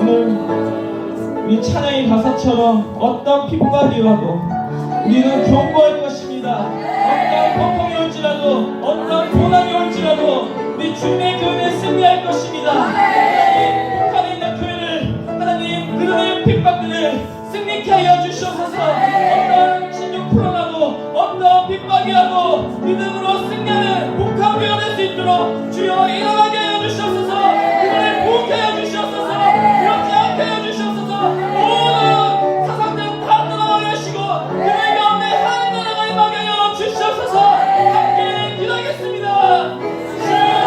오늘 우리 찬양의 가사처럼 어떤 피부가 되어도 우리는 견고할 것입니다. 어떤 고통이 올지라도 어떤 고난이 올지라도 우리 주님의 교회에 승리할 것입니다. 하나님 북한에 있는 교회를 하나님 그들의 핍박들을 승리케 하여 주시옵소서. 어떤 신종 풀어나도 어떤 핍박이라도 믿음으로 승리하는 북한 교회가 될 수 있도록 주여 일어나게 하여 주시옵소서. 그들을 부흥케 하여 주시옵소서. 이렇게 하게 하여 주시옵소서. 모든 사상들은 다 떠나가게 하시고 그들 가운데 하나님 나라가 임하게 하여 주시옵소서. 함께 기도하겠습니다. 주여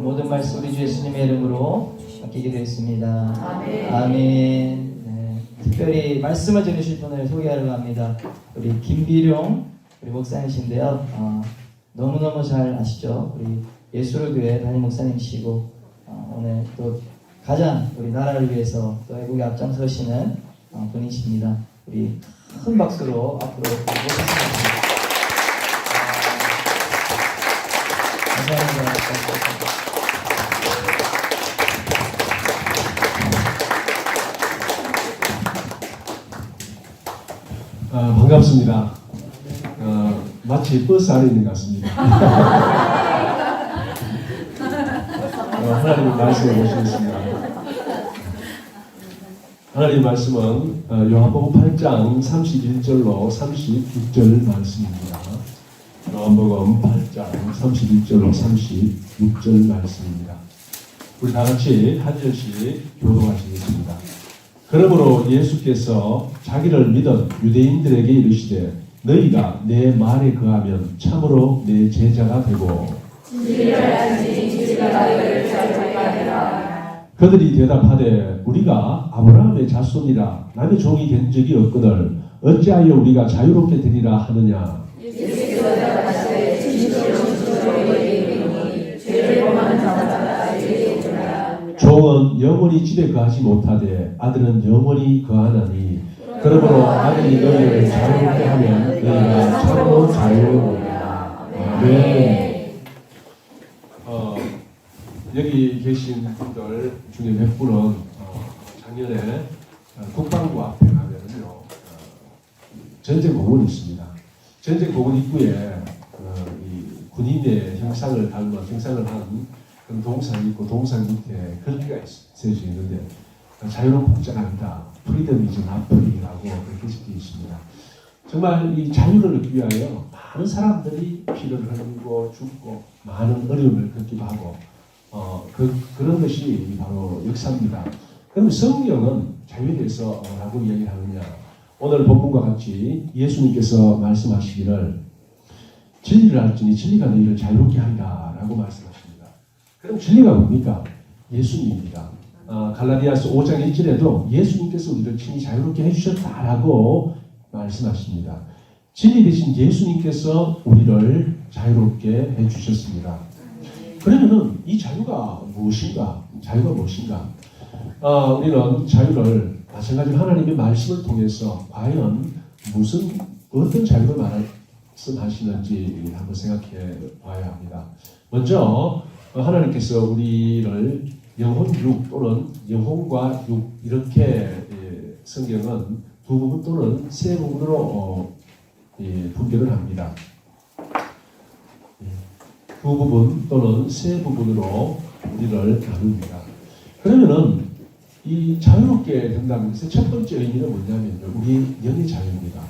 모든 말씀 우리 주 예수님의 이름으로 기도했습니다. 아멘. 아멘. 네. 특별히 말씀을 전해주실 분을 소개하려고 합니다. 우리 김비룡 우리 목사님이신데요. 너무너무 잘 아시죠? 우리 예수로교회 담임 목사님이시고 오늘 또 가장 우리 나라를 위해서 또 애국에 앞장서시는 분이십니다. 우리 큰 박수로 앞으로 모시겠습니다. 감사합니다. 반갑습니다. 마치 버스 안에 있는 것 같습니다. 하나님의 말씀을 보시겠습니다. 하나님의 말씀은 요한복음 8장 31절로 36절 말씀입니다. 요한복음 8장 31절로 36절 말씀입니다. 우리 다 같이 한 절씩 교독하시겠습니다. 그러므로 예수께서 자기를 믿은 유대인들에게 이르시되 너희가 내 말에 거하면 참으로 내 제자가 되고 그들이 대답하되 우리가 아브라함의 자손이라 남의 종이 된 적이 없거늘 어찌하여 우리가 자유롭게 되리라 하느냐. 종은 영원히 집에 거하지 못하되 아들은 영원히 거하나니 그러므로 아들이 너희를 자유롭게 하면 너희가 참으로 자유로우리라. 아멘. 여기 계신 분들 중에 몇 분은 작년에 국방부 앞에 가면은요 전쟁 공원이 있습니다. 전쟁 공원 입구에 이 군인의 형상을 닮은 형상을 한 그런 동상이 있고 동상 밑에 글귀가 쓰여져 있는데 자유로운 복자가 아니다. 프리덤 이즈 낫 프리라고 그렇게 적혀 있습니다. 정말 이 자유를 얻기 위하여 많은 사람들이 피를 흘리고 죽고 많은 어려움을 겪기도 하고 그런 것이 바로 역사입니다. 그럼 성경은 자유에 대해서 뭐라고 이야기하느냐. 오늘 본문과 같이 예수님께서 말씀하시기를 진리를 알지니 진리가 너희를 자유롭게 하리라 라고 말씀하십니다. 그럼 진리가 뭡니까? 예수님입니다. 갈라디아서 5장 1절에도 예수님께서 우리를 친히 자유롭게 해주셨다라고 말씀하십니다. 진리 대신 예수님께서 우리를 자유롭게 해주셨습니다. 그러면은 이 자유가 무엇인가? 자유가 무엇인가? 우리는 자유를 마찬가지로 하나님의 말씀을 통해서 과연 어떤 자유를 말씀하시는지 한번 생각해 봐야 합니다. 먼저 하나님께서 우리를 영혼 육 또는 영혼과 육 이렇게 성경은 두 부분 또는 세 부분으로 분별을 합니다. 두 부분 또는 세 부분으로 우리를 나눕니다. 그러면은 이 자유롭게 된다는 것의 첫 번째 의미는 뭐냐면요, 우리 영의 자유입니다.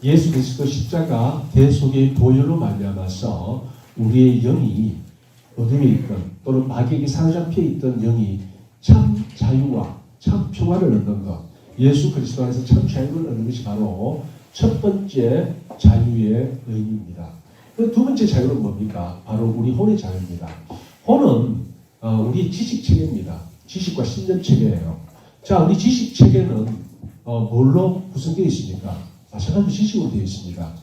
예수 그리스도 십자가 대속의 보혈로 말미암아서 우리의 영이 어둠에 있던 또는 마귀에게 사로잡혀 있던 영이 참 자유와 참 평화를 얻는 것, 예수 그리스도 안에서 참 자유를 얻는 것이 바로 첫 번째 자유의 의미입니다. 그 두 번째 자유는 뭡니까? 바로 우리 혼의 자유입니다. 혼은 우리 지식 체계입니다. 지식과 신념 체계예요. 자, 우리 지식 체계는 뭘로 구성되어 있습니까? 마찬가지로 지식으로 되어 있습니다.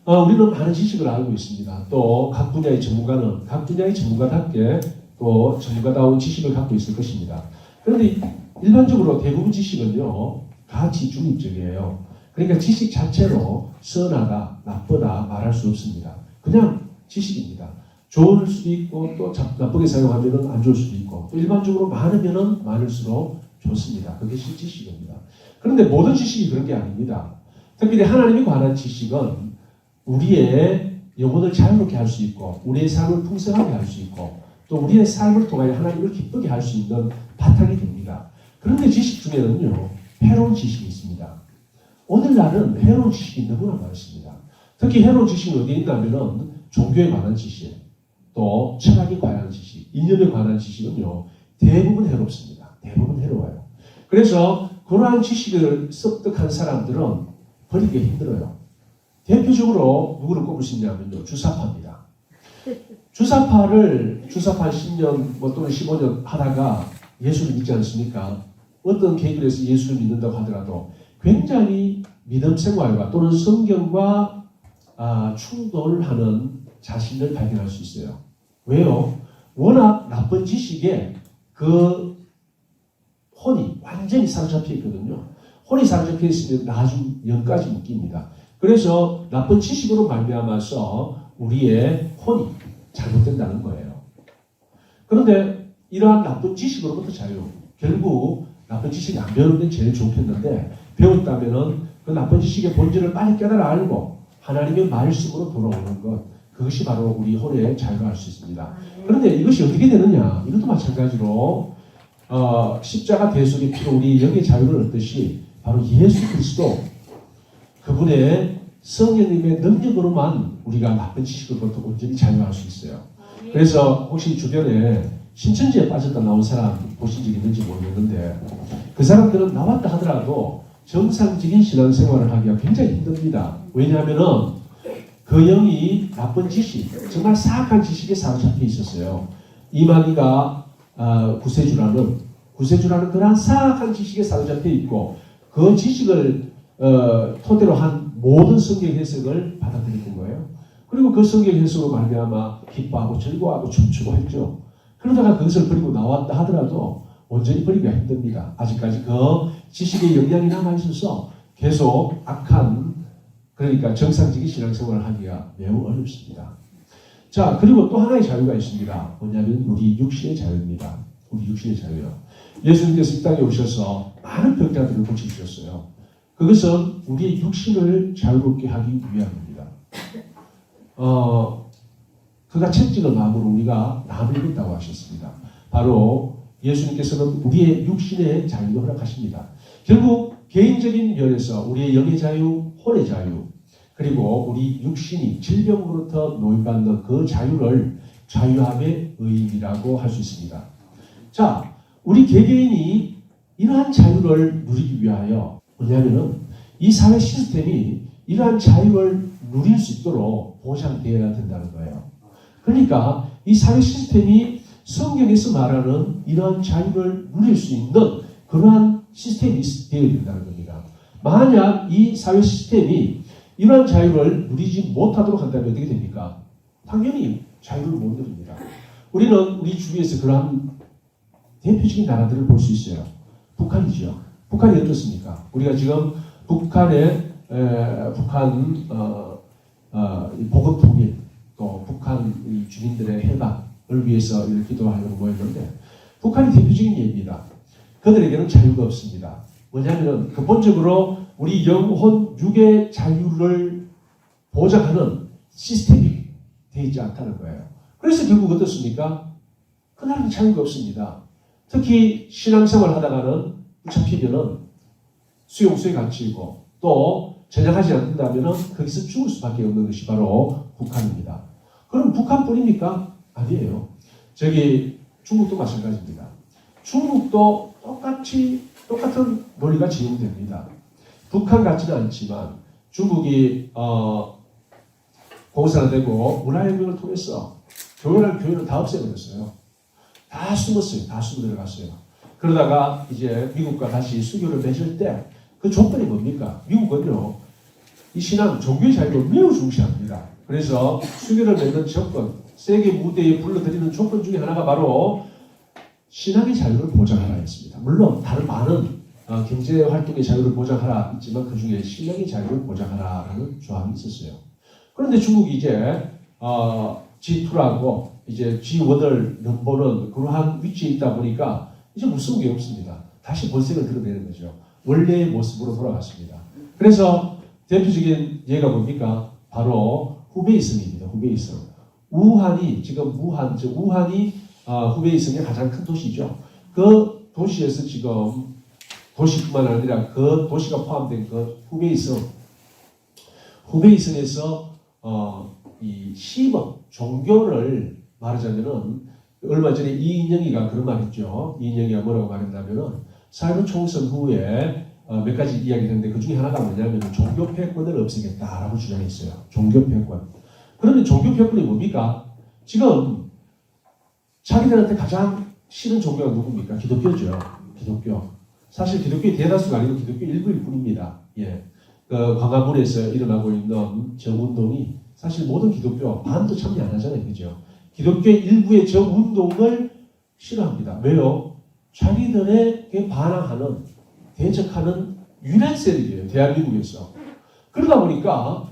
우리는 많은 지식을 알고 있습니다. 또 각 분야의 전문가는 각 분야의 전문가답게 또 전문가다운 지식을 갖고 있을 것입니다. 그런데 일반적으로 대부분 지식은요, 가치 중립적이에요. 그러니까 지식 자체로 선하다, 나쁘다 말할 수 없습니다. 그냥 지식입니다. 좋을 수도 있고 또 나쁘게 사용하면 안 좋을 수도 있고 또 일반적으로 많으면 많을수록 좋습니다. 그것이 지식입니다. 그런데 모든 지식이 그런 게 아닙니다. 특별히 하나님에 관한 지식은 우리의 영혼을 자유롭게 할 수 있고 우리의 삶을 풍성하게 할 수 있고 또 우리의 삶을 통하여 하나님을 기쁘게 할 수 있는 바탕이 됩니다. 그런데 지식 중에는요, 해로운 지식이 있습니다. 오늘날은 해로운 지식이 너무나 많습니다. 특히 해로운 지식은 어디에 있냐면은 종교에 관한 지식, 또 철학에 관한 지식, 이념에 관한 지식은요, 대부분 해롭습니다. 대부분 해로워요. 그래서 그러한 지식을 습득한 사람들은 버리기 힘들어요. 대표적으로 누구를 꼽을 수 있냐면요, 주사파입니다. 주사파 10년 또는 15년 하다가 예수를 믿지 않습니까? 어떤 계기로 해서 예수를 믿는다고 하더라도 굉장히 믿음 생활과 또는 성경과 충돌하는 자신을 발견할 수 있어요. 왜요? 워낙 나쁜 지식에 그 혼이 완전히 사로잡혀 있거든요. 혼이 사로잡혀 있으면 나중 영까지 묶입니다. 그래서 나쁜 지식으로 말미암아서 우리의 혼이 잘못된다는 거예요. 그런데 이러한 나쁜 지식으로부터 자유, 결국 나쁜 지식이 안 배우는 게 제일 좋겠는데 배웠다면은 그 나쁜 지식의 본질을 빨리 깨달아 알고 하나님의 말씀으로 돌아오는 것, 그것이 바로 우리 혼의 자유가 할 수 있습니다. 그런데 이것이 어떻게 되느냐? 이것도 마찬가지로 십자가 대속의 피로 우리 영의 자유를 얻듯이 바로 예수 그리스도 그분의 성령님의 능력으로만 우리가 나쁜 지식으로부터 온전히 자유할 수 있어요. 그래서 혹시 주변에 신천지에 빠졌다 나온 사람 보신 적 있는지 모르겠는데 그 사람들은 나왔다 하더라도 정상적인 신앙생활을 하기가 굉장히 힘듭니다. 왜냐하면은 그 영이 나쁜 지식, 정말 사악한 지식에 사로잡혀 있었어요. 이만희가 구세주라는 그러한 사악한 지식에 사로잡혀 있고 그 지식을 토대로 한 모든 성경 해석을 받아들였던 거예요. 그리고 그 성경 해석으로 말미암아 기뻐하고 즐거워하고 춤추고 했죠. 그러다가 그것을 버리고 나왔다 하더라도 온전히 버리기가 힘듭니다. 아직까지 그 지식의 영향이 남아있어서 계속 악한, 그러니까 정상적인 신앙생활을 하기가 매우 어렵습니다. 자, 그리고 또 하나의 자유가 있습니다. 뭐냐면 우리 육신의 자유입니다. 우리 육신의 자유요. 예수님께서 이 땅에 오셔서 많은 병자들을 고치셨어요. 그것은 우리의 육신을 자유롭게 하기 위함입니다. 그가 채찍을 마음으로 우리가 나음을 입었다고 하셨습니다. 바로 예수님께서는 우리의 육신의 자유를 허락하십니다. 결국 개인적인 면에서 우리의 영의 자유, 혼의 자유, 그리고 우리 육신이 질병으로부터 노임받는 그 자유를 자유함의 의미라고 할 수 있습니다. 자, 우리 개개인이 이러한 자유를 누리기 위하여 뭐냐면은 이 사회 시스템이 이러한 자유를 누릴 수 있도록 보장되어야 된다는 거예요. 그러니까 이 사회 시스템이 성경에서 말하는 이러한 자유를 누릴 수 있는 그러한 시스템이 되어야 된다는 겁니다. 만약 이 사회 시스템이 이러한 자유를 누리지 못하도록 한다면 어떻게 됩니까? 당연히 자유를 못 누립니다. 우리는 우리 주위에서 그러한 대표적인 나라들을 볼 수 있어요. 북한이죠. 북한이 어떻습니까? 우리가 지금 북한의 북한 보급 통일 또 북한 주민들의 해방을 위해서 기도하려고 모였는데 북한이 대표적인 예입니다. 그들에게는 자유가 없습니다. 뭐냐면은 근본적으로 우리 영혼 육의 자유를 보장하는 시스템이 되어 있지 않다는 거예요. 그래서 결국 어떻습니까? 그 나라는 자유가 없습니다. 특히 신앙생활 하다가는 잡히면은 수용소에 갇히고 또 전향하지 않는다면은 거기서 죽을 수밖에 없는 것이 바로 북한입니다. 그럼 북한뿐입니까? 아니에요. 저기 중국도 마찬가지입니다. 중국도 똑같은 논리가 적용됩니다. 북한 같지는 않지만 중국이 공산화되고 문화혁명을 통해서 교회를 다 없애버렸어요. 다 숨었어요. 다 숨어 들어갔어요. 그러다가 이제 미국과 다시 수교를 맺을 때 그 조건이 뭡니까? 미국은요, 이 신앙, 종교의 자유를 매우 중시합니다. 그래서 수교를 맺는 조건, 세계 무대에 불러들이는 조건 중에 하나가 바로 신앙의 자유를 보장하라 했습니다. 물론 다른 많은 경제 활동의 자유를 보장하라 있지만 그 중에 신앙의 자유를 보장하라라는 조항이 있었어요. 그런데 중국이 이제 G2라고 이제 G1을 넘보는 그러한 위치에 있다 보니까 이제 무서운 게 없습니다. 다시 본색을 드러내는 거죠. 원래의 모습으로 돌아갔습니다. 그래서 대표적인 예가 뭡니까? 바로 후베이성입니다. 후베이성. 우한이 후베이성의 가장 큰 도시죠. 그 도시에서 지금 도시뿐만 아니라 그 도시가 포함된 그 후베이성에서 이 시범 종교를 말하자면은 얼마 전에 이인영이가 그런 말했죠. 이인영이가 뭐라고 말했냐면은 사회론 총선 후에 몇 가지 이야기를 했는데 그 중에 하나가 뭐냐면 종교 패권을 없애겠다라고 주장했어요. 종교 패권. 그러면 종교 패권이 뭡니까? 지금 자기들한테 가장 싫은 종교가 누굽니까? 기독교죠. 기독교. 사실 기독교의 대다수가 아니고 기독교 일부일 뿐입니다. 예. 그 광화문에서 일어나고 있는 정운동이 사실 모든 기독교 반도 참여 안 하잖아요. 그죠? 기독교의 일부의 정운동을 싫어합니다. 왜요? 자기들에게 반항하는, 대적하는 유난 세력이에요. 대한민국에서. 그러다 보니까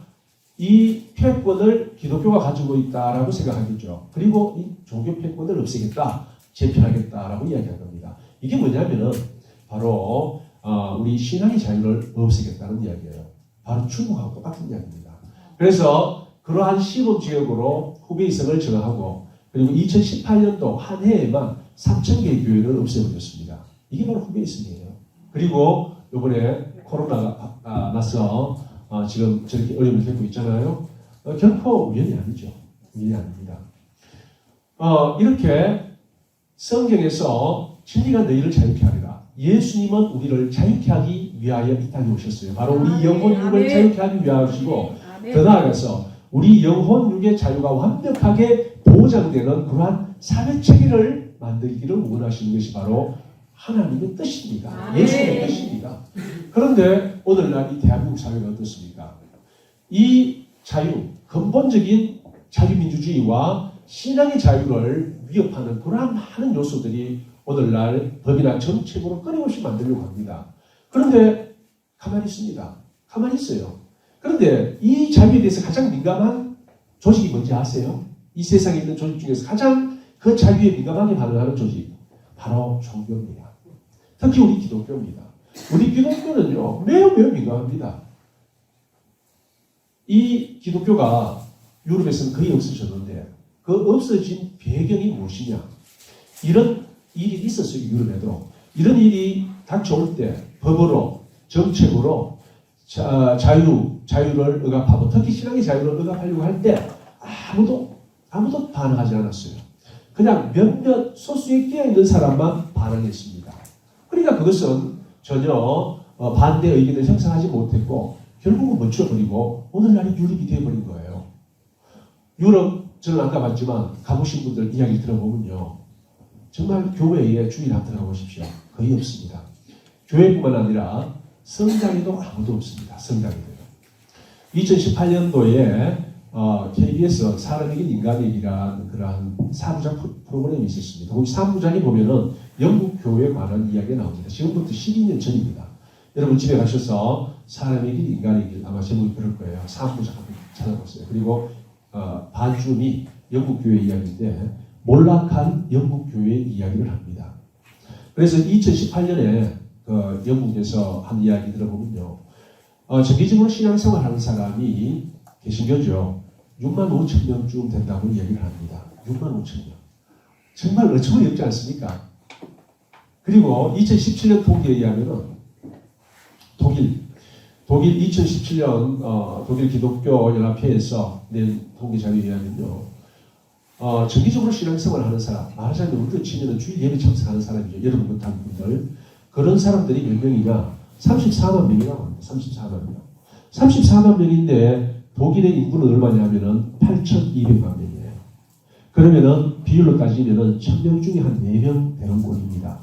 이 패권을 기독교가 가지고 있다라고 생각하겠죠. 그리고 이 종교 패권을 없애겠다, 재편하겠다라고 이야기한 겁니다. 이게 뭐냐면은 바로 우리 신앙의 자유를 없애겠다는 이야기예요. 바로 중국하고 똑같은 이야기입니다. 그래서 그러한 시범 지역으로 후베이성을 정하고 그리고 2018년도 한 해에만 3,000개의 교회를 없애버렸습니다. 이게 바로 후베이성이에요. 그리고 이번에 코로나가 나서 지금 저렇게 어려움을 겪고 있잖아요. 결코 우연이 아니죠. 우연이 아닙니다. 이렇게 성경에서 진리가 너희를 자유케 하리라. 예수님은 우리를 자유케 하기 위하여 이 땅에 오셨어요. 바로 우리 영혼육을 자유케 하기 위하시고 더 나아가서 우리 영혼육의 자유가 완벽하게 보장되는 그러한 사회 체계를 만들기를 원하시는 것이 바로 하나님의 뜻입니다. 예수님의 뜻입니다. 그런데 오늘날 이 대한민국 사회가 어떻습니까? 이 자유, 근본적인 자유민주주의와 신앙의 자유를 위협하는 그러한 많은 요소들이 오늘날 법이나 정책으로 끊임없이 만들려고 합니다. 그런데 가만히 있습니다. 가만히 있어요. 그런데 이 자유에 대해서 가장 민감한 조직이 뭔지 아세요? 이 세상에 있는 조직 중에서 가장 그 자유에 민감하게 반응하는 조직, 바로 종교입니다. 특히 우리 기독교입니다. 우리 기독교는요, 매우 민감합니다. 이 기독교가 유럽에서는 거의 없어졌는데 그 없어진 배경이 무엇이냐? 이런 일이 있었어요. 유럽에도. 이런 일이 닥쳐올 때 법으로, 정책으로 자유를 억압하고 특히 신앙의 자유를 억압하려고 할 때 아무도 반응하지 않았어요. 그냥 몇몇 소수에 끼어있는 사람만 반응했습니다. 그러니까 그것은 전혀 반대 의견을 형성하지 못했고 결국은 멈춰버리고 오늘날의 유럽이 되어버린 거예요. 유럽 저는 안 가봤지만 가보신 분들 이야기 들어보면요. 정말 교회에 주일 한번 들어보십시오. 거의 없습니다. 교회뿐만 아니라 성당에도 아무도 없습니다. 성당에도요. 2018년도에 KBS 사람에게 인간에게라는 그러한 3부작 프로그램이 있었습니다. 거기 3부작에 보면은 영국 교회에 관한 이야기가 나옵니다. 지금부터 12년 전입니다. 여러분 집에 가셔서 사람에게 인간에게 아마 제목이 그럴 거예요. 3부작 한번 찾아보세요. 그리고 반줌이 영국 교회 이야기인데 몰락한 영국 교회의 이야기를 합니다. 그래서 2018년에 영국에서 한 이야기 들어보면요. 정기적으로 신앙생활하는 사람이 개신교죠. 6만 5천 명쯤 된다고 얘기를 합니다. 6만 5천 명. 정말 어처구니 없지 않습니까? 그리고 2017년 통계에 의하면은 독일 2017년 독일 기독교 연합회에서 낸 통계 자료에 의하면요. 정기적으로 신앙생활을 하는 사람, 말하자면 우리로 치면은 주일 예배 참석하는 사람이죠. 여러분 못한 분들. 그런 사람들이 몇 명이냐? 34만 명이라고 합니다. 34만 명. 34만 명인데 독일의 인구는 얼마냐면은 8,200만 명이에요. 그러면은 비율로 따지면은 1,000명 중에 한 4명 되는 꼴입니다.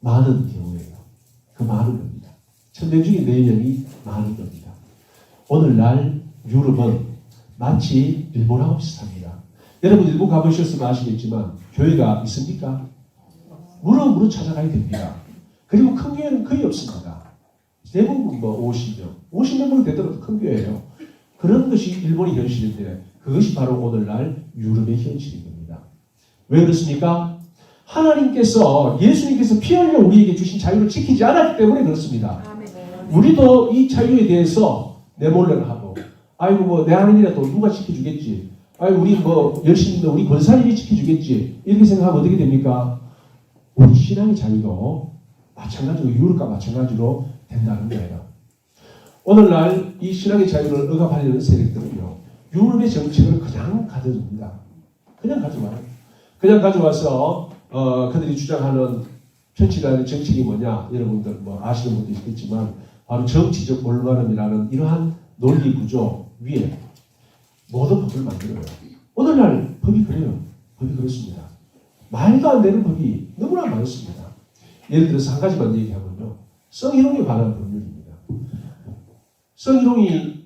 많은 경우에요. 그 많은 겁니다. 1,000명 중에 4명이 많은 겁니다. 오늘날 유럽은 마치 일본하고 비슷합니다. 여러분 일본 가보셨으면 아시겠지만 교회가 있습니까? 무럭무럭 찾아가야 됩니다. 그리고 큰 교회는 거의 없습니다. 대부분 50명으로 되더라도 큰 교회예요. 그런 것이 일본의 현실인데 그것이 바로 오늘날 유럽의 현실인 겁니다. 왜 그렇습니까? 하나님께서 예수님께서 피 흘려 우리에게 주신 자유를 지키지 않았기 때문에 그렇습니다. 우리도 이 자유에 대해서 내몰래를 하고 아이고 내 아들이라도 누가 지켜주겠지. 아이고 우리 열심히 우리 권사님이 지켜주겠지. 이렇게 생각하면 어떻게 됩니까? 우리 신앙의 자유도 마찬가지로 유럽과 마찬가지로 된다는 거예요. 오늘날 이 신앙의 자유를 억압하려는 세력들은요. 유럽의 정책을 그냥 가져줍니다. 그냥 가져와요. 그냥 가져와서 그들이 주장하는 편치라는 정책이 뭐냐 여러분들 아시는 분도 있겠지만 바로 정치적 올바름이라는 이러한 논리 구조 위에 모든 법을 만들어요. 오늘날 법이 그래요. 법이 그렇습니다. 말도 안 되는 법이 너무나 많습니다. 예를 들어서 한 가지만 얘기하면요. 성희롱에 관한 법률입니다. 성희롱이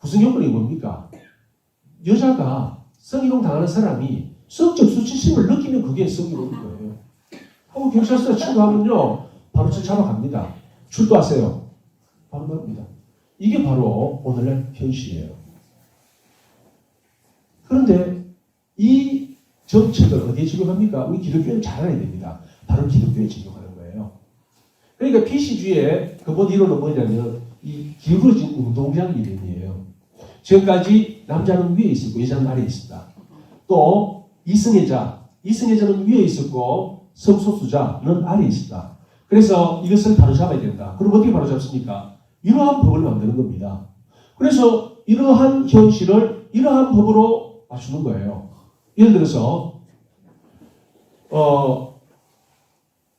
무슨 요건이 뭡니까? 여자가 성희롱 당하는 사람이 성적 수치심을 느끼면 그게 성희롱인 거예요. 하고 경찰서에 출두하면요. 바로 잡아갑니다. 출두하세요. 바로 갑니다. 이게 바로 오늘날 현실이에요. 그런데 이 정책을 어디에 적용합니까? 우리 기독교는 잘 알아야 됩니다. 바로 기독교에 적용하는 거예요. 그러니까 PC주의의 근본 이론은 뭐냐면 이 기울어진 운동장 이론이에요. 지금까지 남자는 위에 있었고 여자는 아래에 있습니다. 또 이성애자는 위에 있었고 성소수자는 아래에 있습니다. 그래서 이것을 바로잡아야 된다. 그럼 어떻게 바로잡습니까? 이러한 법을 만드는 겁니다. 그래서 이러한 현실을 이러한 법으로 맞추는 거예요. 예를 들어서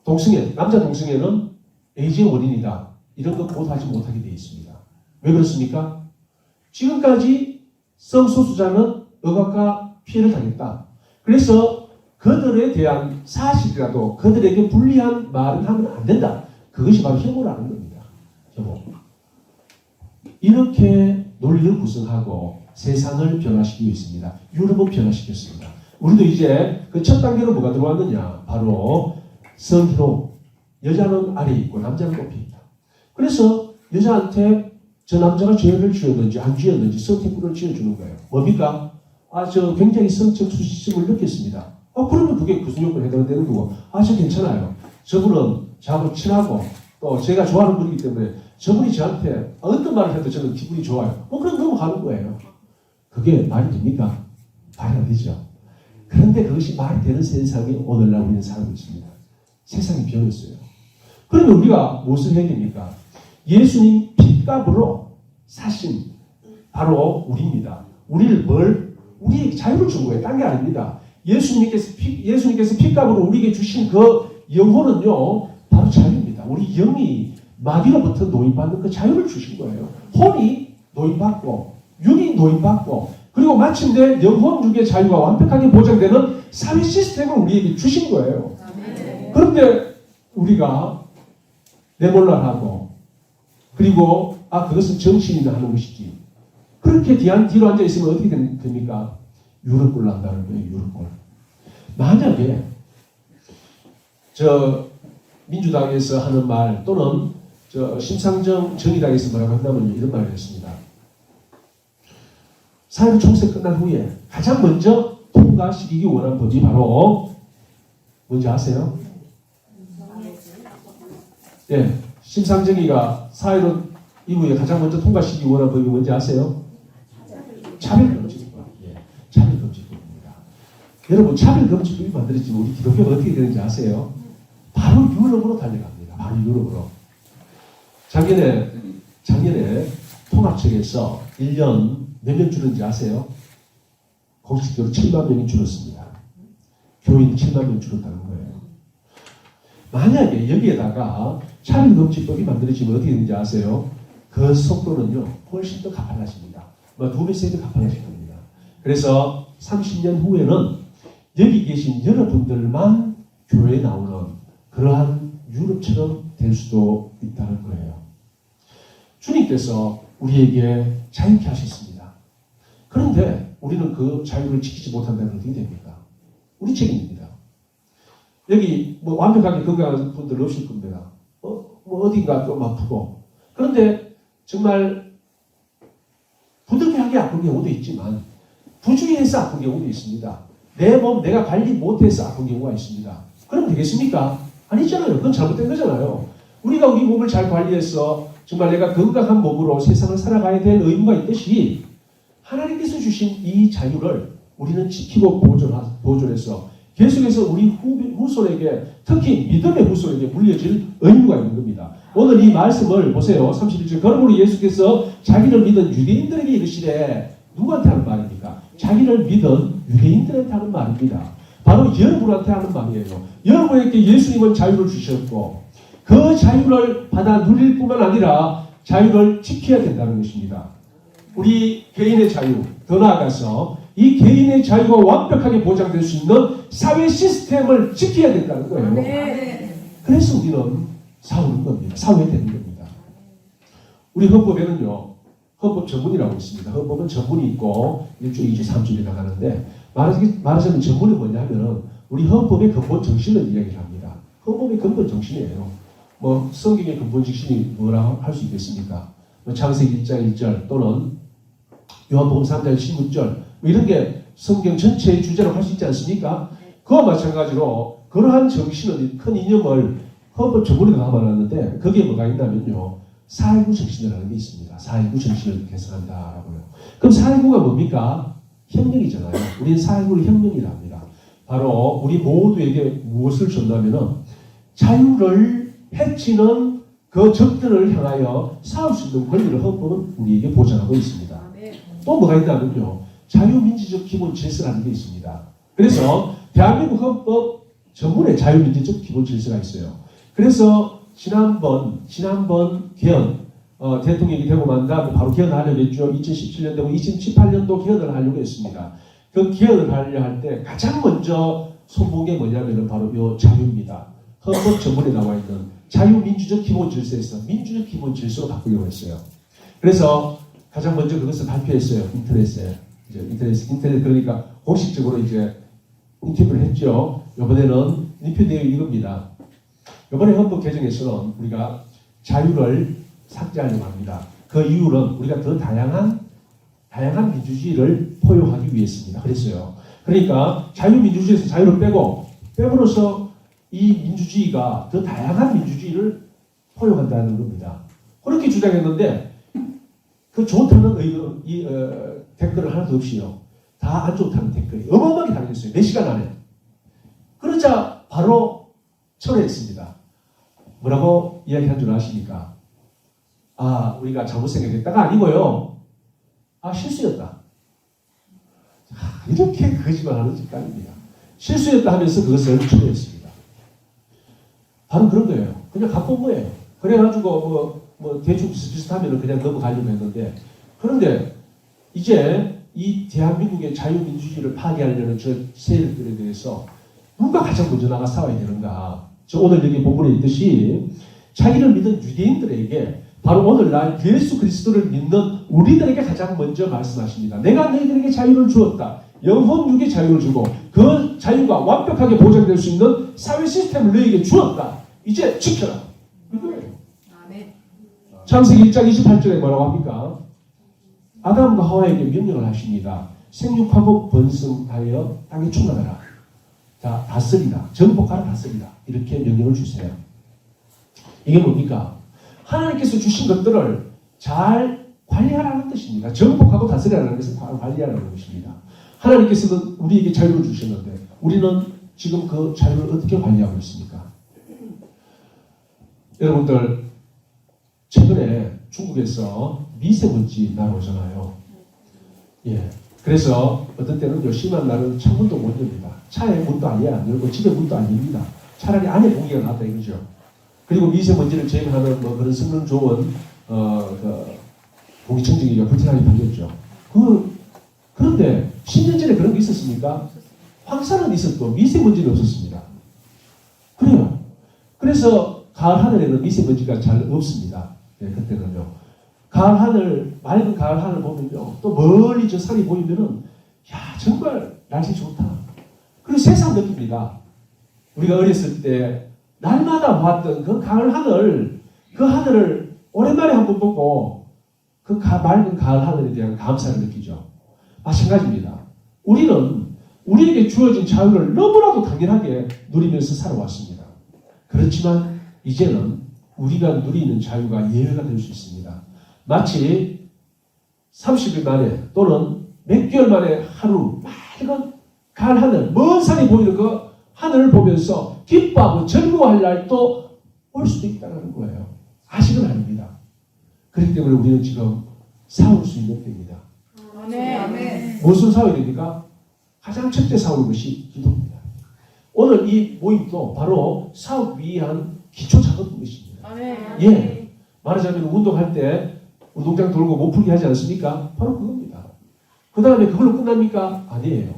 동성애, 남자 동성애는 에이즈의 원인이다. 이런 거 보도하지 못하게 되어 있습니다. 왜 그렇습니까? 지금까지 성소수자는 억압과 피해를 당했다. 그래서 그들에 대한 사실이라도 그들에게 불리한 말을 하면 안 된다. 그것이 바로 혐오라는 겁니다. 혐오. 이렇게 논리를 구성하고 세상을 변화시키고 있습니다. 유럽은 변화시켰습니다. 우리도 이제 그 첫 단계로 뭐가 들어왔느냐? 바로 성희롱. 여자는 아래에 있고 남자는 높이 있다. 그래서 여자한테 저 남자가 죄를 지었는지 안 지었는지 선택권을 지어주는 거예요. 뭡니까? 저 굉장히 성적 수치심을 느꼈습니다. 그러면 그게 무슨 요건에 해당되는 거고 저 괜찮아요. 저분은 저하고 친하고 또 제가 좋아하는 분이기 때문에 저분이 저한테 어떤 말을 해도 저는 기분이 좋아요. 그럼 넘어가는 거예요. 그게 말이 됩니까? 말이 안 되죠. 그런데 그것이 말이 되는 세상에 오늘날 우리는 살고 있습니다. 세상이 변했어요. 그러면 우리가 무엇을 해야 됩니까? 예수님 핏값으로 사신 바로 우리입니다. 우리에게 자유를 준 거예요. 딴 게 아닙니다. 예수님께서 핏값으로 우리에게 주신 그 영혼은요, 바로 자유입니다. 우리 영이 마귀로부터 노임받는 그 자유를 주신 거예요. 혼이 노임받고, 육이 노임받고, 그리고 마침내 영혼 육의 자유가 완벽하게 보장되는 사회 시스템을 우리에게 주신 거예요. 그런데 우리가 내몰라하고, 그리고 그것은 정치인이 하는 것이지. 그렇게 뒤로 앉아 있으면 어떻게 됩니까? 유럽골 난다는 거예요. 유럽골. 만약에 민주당에서 하는 말 또는 심상정 정의당에서 뭐라고 한다면 이런 말을 했습니다. 사회부 총선 끝난 후에 가장 먼저 통과시키기 원한 법이 바로 뭔지 아세요? 예, 심상정의가 사회론 이후에 가장 먼저 통과시키기 원한 법이 뭔지 아세요? 차별금지법. 예, 차별금지법입니다. 여러분, 차별금지법이 만들어지면 우리 기독교가 어떻게 되는지 아세요? 바로 유럽으로 달려갑니다. 바로 유럽으로. 작년에 통합청에서 1년 몇 명 줄었는지 아세요? 공식적으로 7만 명이 줄었습니다. 교인 7만 명 줄었다는 거예요. 만약에 여기에다가 차별금지법이 만들어지면 어떻게 되는지 아세요? 그 속도는요, 훨씬 더 가팔라집니다. 2배, 3배 가팔라질 겁니다. 그래서 30년 후에는 여기 계신 여러분들만 교회에 나오는 그러한 유럽처럼 될 수도 있다는 거예요. 주님께서 우리에게 자유케 하셨습니다. 그런데 우리는 그 자유를 지키지 못한다면 어떻게 됩니까? 우리 책임입니다. 여기 완벽하게 건강한 분들 없을 겁니다. 어딘가 좀 아프고. 그런데 정말 부득이하게 아픈 경우도 있지만 부주의해서 아픈 경우도 있습니다. 내 몸 내가 관리 못해서 아픈 경우가 있습니다. 그럼 되겠습니까? 아니잖아요. 그건 잘못된 거잖아요. 우리가 우리 몸을 잘 관리해서 정말 내가 건강한 몸으로 세상을 살아가야 될 의무가 있듯이 하나님께서 주신 이 자유를 우리는 지키고 보존해서 계속해서 우리 후손에게, 특히 믿음의 후손에게 물려질 의무가 있는 겁니다. 오늘 이 말씀을 보세요. 31절. 그러므로 예수께서 자기를 믿은 유대인들에게 이르시되, 누구한테 하는 말입니까? 자기를 믿은 유대인들한테 하는 말입니다. 바로 여러분한테 하는 말이에요. 여러분에게 예수님은 자유를 주셨고 그 자유를 받아 누릴 뿐만 아니라 자유를 지켜야 된다는 것입니다. 우리 개인의 자유, 더 나아가서 이 개인의 자유가 완벽하게 보장될 수 있는 사회 시스템을 지켜야 된다는 거예요. 그래서 우리는 싸우는 겁니다. 싸워야 되는 겁니다. 우리 헌법에는요, 헌법 전문이라고 있습니다. 헌법은 전문이 있고 1주, 2주, 3주에 나가는데 말하자면 전문이 뭐냐 하면 우리 헌법의 근본 정신을 이야기를 합니다. 헌법의 근본 정신이에요. 성경의 근본 정신이 뭐라고 할 수 있겠습니까? 창세기 1장 1절 또는 요한복음 3장 19절 이런 게 성경 전체의 주제로 할 수 있지 않습니까? 그와 마찬가지로 그러한 정신은 큰 이념을 헌법 전문에 담아놨는데 거기에 뭐가 있냐면요. 4.19 정신이라는 게 있습니다. 4.19 정신을 개선한다라고요. 그럼 4.19가 뭡니까? 혁명이잖아요. 우리는 4.19를 혁명이라 합니다. 바로 우리 모두에게 무엇을 줬냐면은 자유를 해치는 그 적들을 향하여 싸울 수 있는 권리를 헌법은 우리에게 보장하고 있습니다. 또 뭐가 있냐면요. 자유민주적 기본 질서라는 게 있습니다. 그래서 대한민국 헌법 전문에 자유민주적 기본 질서가 있어요. 그래서 지난번 개헌 대통령이 되고 난 다음에 바로 개헌하려고 했죠. 2017년도고 2018년도 개헌을 하려고 했습니다. 그 개헌을 하려 할 때 가장 먼저 손본 게 뭐냐면은 바로 이 자유입니다. 헌법 전문에 나와 있는 자유민주적 기본 질서에서 민주적 기본 질서로 바꾸려고 했어요. 그래서 가장 먼저 그것을 발표했어요. 인터넷 그러니까 공식적으로 이제 인터뷰를 했죠. 이번에는 인표 내용이 이겁니다. 이번에 헌법 개정에서는 우리가 자유를 삭제하려고 합니다. 그 이유는 우리가 더 다양한 민주주의를 포용하기 위해서입니다. 그랬어요. 그러니까 자유민주주의에서 자유를 빼고로서 이 민주주의가 더 다양한 민주주의를 포용한다는 겁니다. 그렇게 주장했는데 그 좋다는 댓글을 하나도 없이요. 다 안 좋다는 댓글이 어마어마하게 달렸어요. 4시간 안에. 그러자 바로 철회했습니다. 뭐라고 이야기한 줄 아십니까? 우리가 잘못 생각했다가 아니고요. 실수였다. 이렇게 거짓말하는 짓까지입니다. 실수였다 하면서 그것을 철회했습니다. 바로 그런 거예요. 그냥 갖고 온 거예요. 그래가지고 대충 비슷비슷하면 그냥 넘어가려고 했는데 그런데 이제 이 대한민국의 자유민주주의를 파괴하려는 저 세력들에 대해서 누가 가장 먼저 나가 싸워야 되는가? 오늘 여기 본문에 있듯이 자기를 믿는 유대인들에게 바로 오늘날 예수 그리스도를 믿는 우리들에게 가장 먼저 말씀하십니다. 내가 너희들에게 자유를 주었다. 영혼 육의 자유를 주고 그 자유가 완벽하게 보장될 수 있는 사회 시스템을 너희에게 주었다. 이제 지켜라. 이거예요. 창세기 1장 28절에 뭐라고 합니까? 아담과 하와에게 명령을 하십니다. 생육하고 번성하여 땅에 충만하라. 자, 다스리라. 정복하라 다스리라. 이렇게 명령을 주세요. 이게 뭡니까? 하나님께서 주신 것들을 잘 관리하라는 뜻입니다. 정복하고 다스리라는 것은 관리하라는 것입니다. 하나님께서는 우리에게 자유를 주셨는데 우리는 지금 그 자유를 어떻게 관리하고 있습니까? 여러분들 최근에 중국에서 미세먼지 날아오잖아요. 예. 그래서 어떤 때는 심한 날은 창문도 못 엽니다. 차에 문도 아예 안 열고 집에 문도 안 엽니다. 차라리 안에 공기가 나왔다 이거죠. 그리고 미세먼지를 제거하는 뭐 그런 성능 좋은 공기청정기가 불티나게 달렸죠. 그런데 10년 전에 그런 게 있었습니까? 황사는 있었고 미세먼지는 없었습니다. 그래요. 그래서 가을 하늘에는 미세먼지가 잘 없습니다. 예, 그때는요. 가을 하늘, 맑은 가을 하늘 보면요. 또 멀리 저 산이 보이면은, 야, 정말 날씨 좋다. 그리고 세상 느낍니다. 우리가 어렸을 때, 날마다 보았던 그 가을 하늘, 그 하늘을 오랜만에 한번 보고, 그 맑은 가을 하늘에 대한 감사를 느끼죠. 마찬가지입니다. 우리는 우리에게 주어진 자유를 너무나도 당연하게 누리면서 살아왔습니다. 그렇지만, 이제는 우리가 누리는 자유가 예외가 될 수 있습니다. 마치 30일 만에 또는 몇 개월 만에 하루 맑은 가을 하늘, 먼 산이 보이는 그 하늘을 보면서 기뻐하고 즐거워할 날도 올 수도 있다는 거예요. 아직은 아닙니다. 그렇기 때문에 우리는 지금 싸울 수 있는 때입니다. 아멘. 무슨 싸워야 됩니까? 가장 첫째 싸우는 것이 기도입니다. 오늘 이 모임도 바로 싸우기 위한 기초 작업인 것입니다. 아멘. 예. 말하자면 운동할 때 운동장 돌고 못 풀기 하지 않습니까? 바로 그겁니다. 그 다음에 그걸로 끝납니까? 아니에요.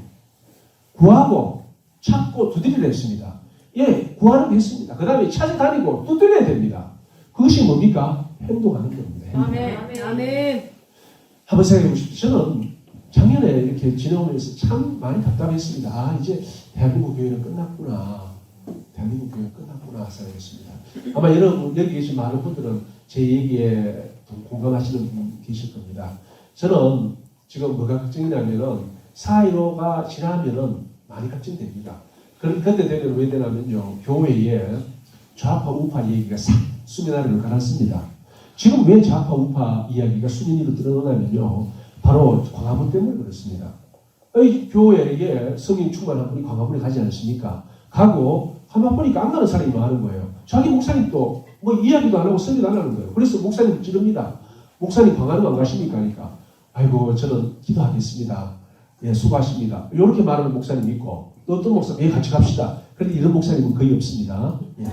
구하고 찾고 두드리려 했습니다. 예, 구하는 게 했습니다. 그 다음에 찾아다니고 두드려야 됩니다. 그것이 뭡니까? 행동하는 겁니다. 행동. 아멘. 아멘. 한번 생각해 보십시오. 저는 작년에 이렇게 지내오면서 참 많이 답답했습니다. 아, 이제 대한민국 교회는 끝났구나. 대한민국 교회는 끝났구나 생각했습니다. 아마 여러분 여기 계신 많은 분들은 제 얘기에 공감하시는 분 계실 겁니다. 저는 지금 뭐가 걱정이냐면은 4.15가 지나면은 많이 걱정됩니다. 그때 되면 왜 되냐면요. 교회에 좌파 우파 얘기가 싹 수면 아래로 가라앉습니다. 지금 왜 좌파 우파 이야기가 수면 위로 드러나냐면요. 바로 광화문 때문에 그렇습니다. 이 교회에 성령 충만한 분이 광화문에 가지 않습니까? 가고 한번 보니까 안 가는 사람이 많은 거예요. 자기 목사님도 뭐 이야기도 안 하고 설교도 안 하는 거예요. 그래서 목사님 찌릅니다. 목사님 광화문 안 가십니까? 그러니까 아이고 저는 기도하겠습니다. 예, 수고하십니다. 이렇게 말하는 목사님 있고 또 어떤 목사님 예, 같이 갑시다. 그런데 이런 목사님은 거의 없습니다. 예.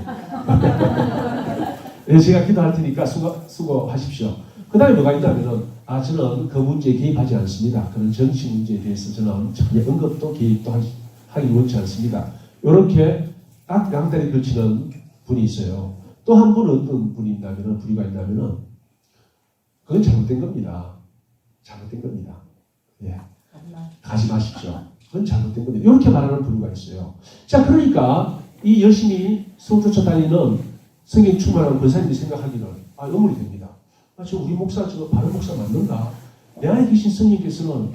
예, 제가 기도할 테니까 수고하십시오. 그 다음에 뭐가 있냐면은 저는 그 문제에 개입하지 않습니다. 그런 정치 문제에 대해서 저는 전혀 언급도 개입도 하기 원치 않습니다. 이렇게 딱 양다리 걸치는 분이 있어요. 또 한 분은 어떤 분이 있냐면은 부류가 있냐면은 그건 잘못된 겁니다. 잘못된 겁니다. 예. 가지 마십시오. 그건 잘못된 겁니다. 이렇게 말하는 부류가 있어요. 자, 그러니까 이 열심히 성쫓아 다니는 성령 충만한 권사님이 생각하기는 의문이 됩니다. 저 우리 목사 저 바른 목사 맞는가? 내 안에 계신 성령께서는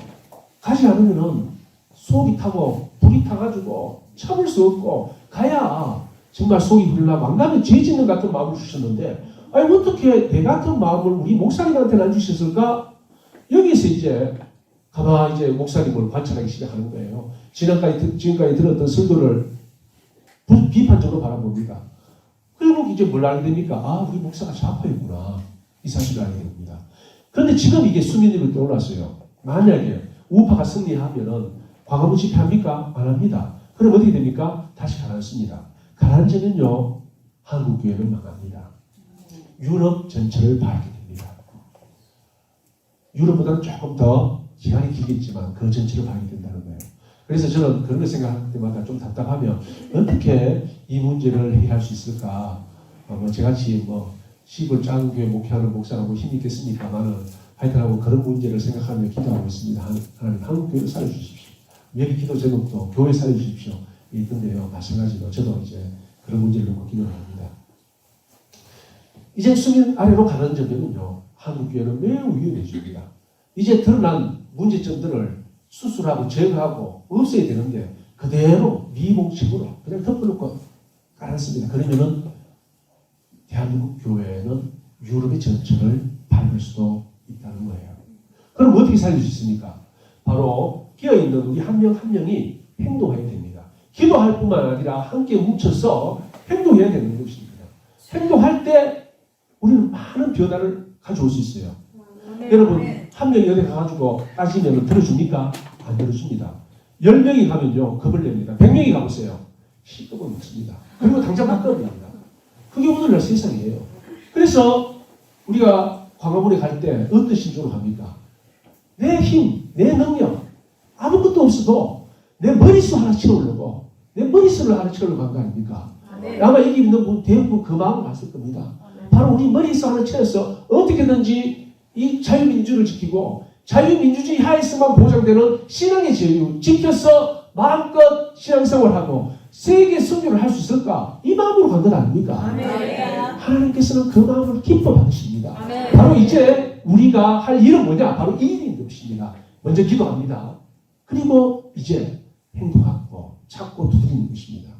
가지 않으면은 속이 타고 불이 타가지고 참을 수 없고 가야 정말 속이 불나고 안 가면 죄 짓는 같은 마음을 주셨는데 어떻게 내 같은 마음을 우리 목사님한테는 안 주셨을까? 여기서 이제 가만히 이제 목사님을 관찰하기 시작하는 거예요. 지금까지 들었던 설교를 비판적으로 바라봅니다. 결국 이제 뭘 알게 됩니까? 우리 목사가 좌파였구나. 이 사실을 알게 됩니다. 그런데 지금 이게 수면 위로 떠올랐어요. 만약에 우파가 승리하면은 광화문 집회합니까? 안 합니다. 그럼 어떻게 됩니까? 다시 가라앉습니다. 가라앉으면요, 한국 교회는 망합니다. 유럽 전체를 봐야 됩니다. 유럽보다는 조금 더 기간이 길겠지만 그 전체를 봐야 된다는 거예요. 그래서 저는 그런 걸 생각할 때마다 좀 답답하며 어떻게 이 문제를 해결할 수 있을까? 저같이 시골 작은 교회 목회하는 목사라고 힘이 있겠습니까만은 하여튼하고 그런 문제를 생각하며 기도하고 있습니다. 하나님 한국 교회를 살려주십시오. 여기 기도 제목도 교회 살려주십시오. 있던데요. 마찬가지로 저도 이제 그런 문제를 놓고 기도를 합니다. 이제 수면 아래로 가는 점에는요. 한국 교회는 매우 위험해집니다. 이제 드러난 문제점들을 수술하고 제거하고 없애야 되는데 그대로 미봉책으로 그냥 덮어놓고 깔았습니다. 그러면은 대한민국 교회는 유럽의 전철을 밟을 수도 있다는 거예요. 그럼 어떻게 살릴 수 있습니까? 바로 끼어있는 우리 한 명 한 명이 행동해야 됩니다. 기도할 뿐만 아니라 함께 뭉쳐서 행동해야 되는 것입니다. 행동할 때 우리는 많은 변화를 가져올 수 있어요. 여러분, 한 명이 어디 가가지고 따지면 들어줍니까? 안 들어줍니다. 10명이 가면요, 겁을 냅니다. 100명이 가보세요. 시급은 없습니다. 그리고 당장 바꿔버립니다. 그게 오늘날 세상이에요. 그래서 우리가 광화문에 갈 때 어떤 심정으로 갑니까? 내 힘, 내 능력, 아무것도 없어도 내 머릿수 하나 채우려고, 내 머릿수를 하나 채우려고 한 거 아닙니까? 아마 여기 있는 분 대부분 그 마음을 갔을 겁니다. 바로 우리 머릿수 하나 채워서 어떻게든지 이 자유민주를 지키고 자유민주주의 하에서만 보장되는 신앙의 자유 지켜서 마음껏 신앙생활하고 세계 선교를 할 수 있을까? 이 마음으로 간 것 아닙니까? 하나님께서는 그 마음을 기뻐 받으십니다. 바로 이제 우리가 할 일은 뭐냐? 바로 이 일인 것입니다. 먼저 기도합니다. 그리고 이제 행동하고 찾고 두드리는 것입니다.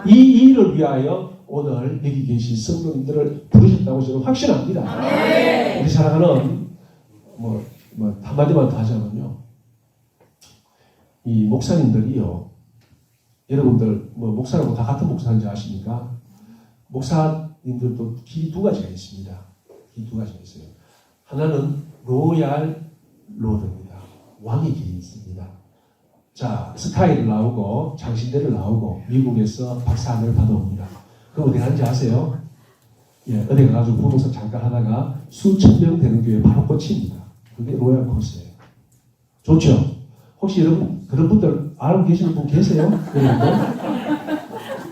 이 일을 위하여 오늘 여기 계신 성도님들을 부르셨다고 저는 확신합니다. 우리 사랑하는 한마디만 더 하자면요. 이 목사님들이요. 여러분들 목사라고 다 같은 목사인지 아십니까? 목사님들도 길이 두 가지가 있습니다. 길이 두 가지가 있어요. 하나는 로얄 로드입니다. 왕의 길이 있습니다. 자, 스카이를 나오고 장신대를 나오고 미국에서 박사학위를 받아옵니다. 그럼 어디 가는지 아세요? 예, 어디 가가지고 부동산 잠깐 하다가 수천 명 되는 교회 바로 꽂힙니다. 그게 로얄 코스예요. 좋죠? 혹시 여러분 그런 분들 알고 계시는 분 계세요?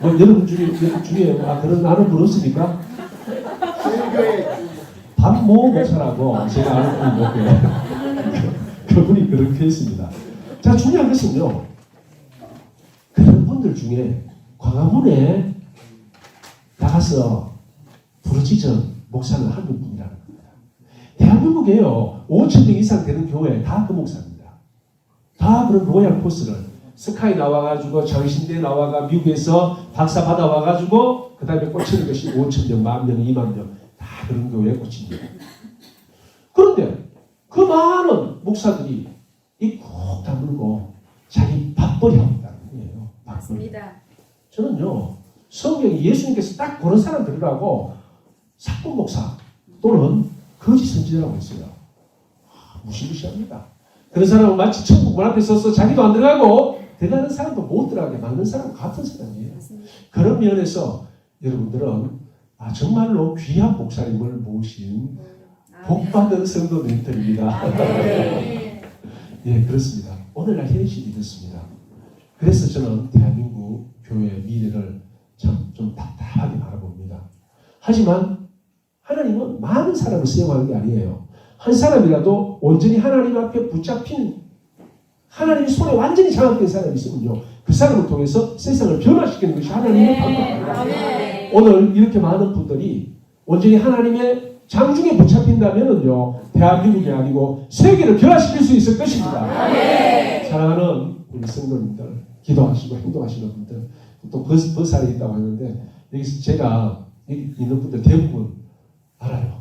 여러분 중에 그런 아는 분 없습니까? 박모 목사라고 제가 아는 분이 있는데 그분이 그렇게 했습니다. 자, 중요한 것은요. 그런 분들 중에 광화문에 나가서 부르짖은 목사는 한 분이라는 겁니다. 대한민국에요. 5,000명 이상 되는 교회 다 그 목사입니다. 다 그런 로얄 코스를 스카이 나와가지고 장신대 나와가 미국에서 박사 받아와가지고 그 다음에 꽂히는 것이 5,000명, 10,000명, 20,000명 다 그런 교회에 꽂힙니다. 그런데 그 많은 목사들이 입국 다물고 자기 밥벌이 하고 있다는 거예요. 맞습니다. 저는요, 성경에 예수님께서 딱 그런 사람들이라고 사건 목사 또는 거짓 선지자라고 했어요. 무시무시합니다. 그런 사람은 마치 천국 문 앞에 서서 자기도 안 들어가고 들어가는 사람도 못 들어가게 막는 사람 같은 사람이에요. 맞습니다. 그런 면에서 여러분들은 정말로 귀한 목사님을 모신 복받은 성도님들입니다. 예, 그렇습니다. 오늘날 현실이 이렇습니다. 그래서 저는 대한민국 교회의 미래를 참 좀 답답하게 바라봅니다. 하지만 하나님은 많은 사람을 사용하는 게 아니에요. 한 사람이라도 온전히 하나님 앞에 붙잡힌 하나님의 손에 완전히 장악된 사람이 있으면요. 그 사람을 통해서 세상을 변화시키는 것이 하나님의 방법입니다. 오늘 이렇게 많은 분들이 온전히 하나님의 장중에 붙잡힌다면요. 대한민국이 아니고 세계를 변화시킬 수 있을 것입니다. 사랑하는 우리 성도님들, 기도하시고 행동하시는 분들, 또 버살이 있다고 하는데 여기서 제가 여기 있는 분들 대부분 알아요.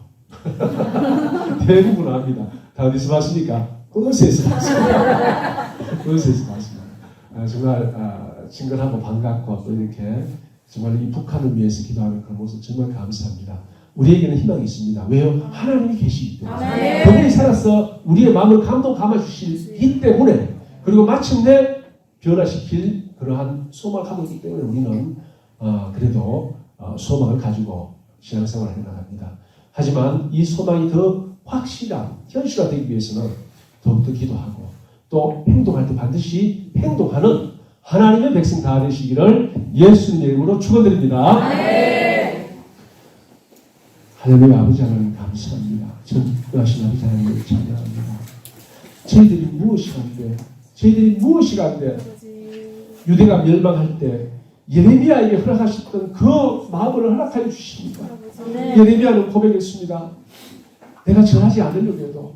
대부분 압니다. 다 어디서 봤습니까? 콜로새에서 봤습니다. 콜로새에서 봤습니다. 정말 친근하고 반갑고 또 이렇게 정말 이 북한을 위해서 기도하는 그런 모습 정말 감사합니다. 우리에게는 희망이 있습니다. 왜요? 하나님이 계시기 때문에. 그분이 살아서 우리의 마음을 감화 주시기 때문에, 그리고 마침내 변화시킬 그러한 소망을 하고 있기 때문에 우리는 그래도 소망을 가지고 신앙생활을 해나갑니다. 하지만 이 소망이 더 확실한 현실화되기 위해서는 더욱더 기도하고 또 행동할 때 반드시 행동하는 하나님의 백성 다 되시기를 예수님의 이름으로 축원드립니다. 하나님의 아버지 하나님 감사합니다. 전능하신 아버지 하나님을 찬양합니다. 저희들이 무엇이 한데 유대가 멸망할 때 예레미야에게 허락하셨던 그 마음을 허락하여 주십니다. 예레미야는 고백했습니다. 내가 전하지 않으려고 해도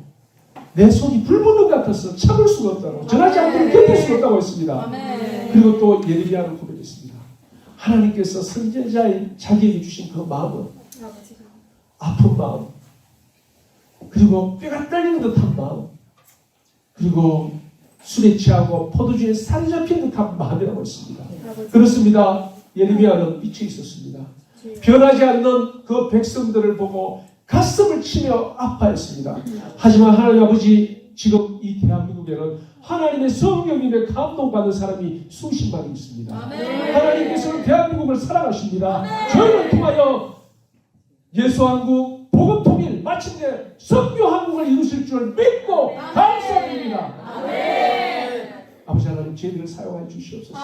내 손이 불 붙는 것 같아서 참을 수가 없다고, 전하지 않고는 견딜 수가 없다고 했습니다. 아멘. 그리고 또 예레미야는 고백했습니다. 하나님께서 선지자의 자기에게 주신 그 마음은 아픈 마음, 그리고 뼈가 떨리는 듯한 마음, 그리고 술에 취하고 포도주에 살이 잡힌 듯한 마음이라고 했습니다. 그렇습니다. 예레미야는 미쳐 있었습니다. 변하지 않는 그 백성들을 보고 가슴을 치며 아파했습니다. 하지만 하나님 아버지, 지금 이 대한민국에는 하나님의 성령님의 감동받는 사람이 수십만이 있습니다. 하나님께서는 대한민국을 사랑하십니다. 저희를 통하여 예수한국, 복음통일, 마침내 선교한국을 이루실 줄 믿고 감사드립니다. 아버지 하나님, 저희들을 사용하여 주시옵소서.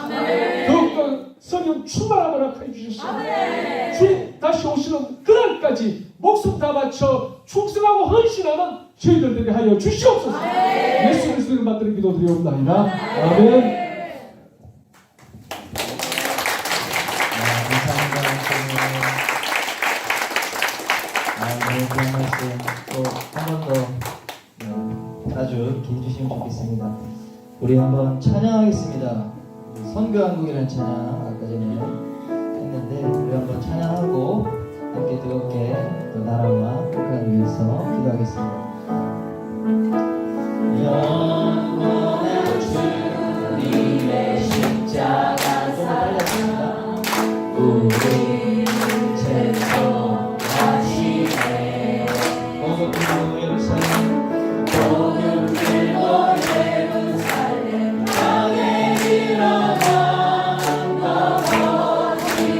더욱더 성령 충만함을 허락하여 주셔서 주님 다시 오시는 그날까지 목숨 다 바쳐 충성하고 헌신하는 저희들 되게 하여 주시옵소서. 예수 그리스도를 받들어 기도드리옵나이다. 아멘. 그런 말씀 또 한 번 더 아주 길주시면 좋겠습니다. 우리 한번 찬양하겠습니다. 선교한국이라는 찬양 아까 전에 했는데 우리 한번 찬양하고 함께 뜨겁게 또 나라와 국가를 위해서 기도하겠습니다. 영원한 주님의 십자가 살렸습니다. 우리 채송하시네. 모든 들고 예루살렘, 모든 들고 예루살렘 땅에 일어나 너 거침없이라.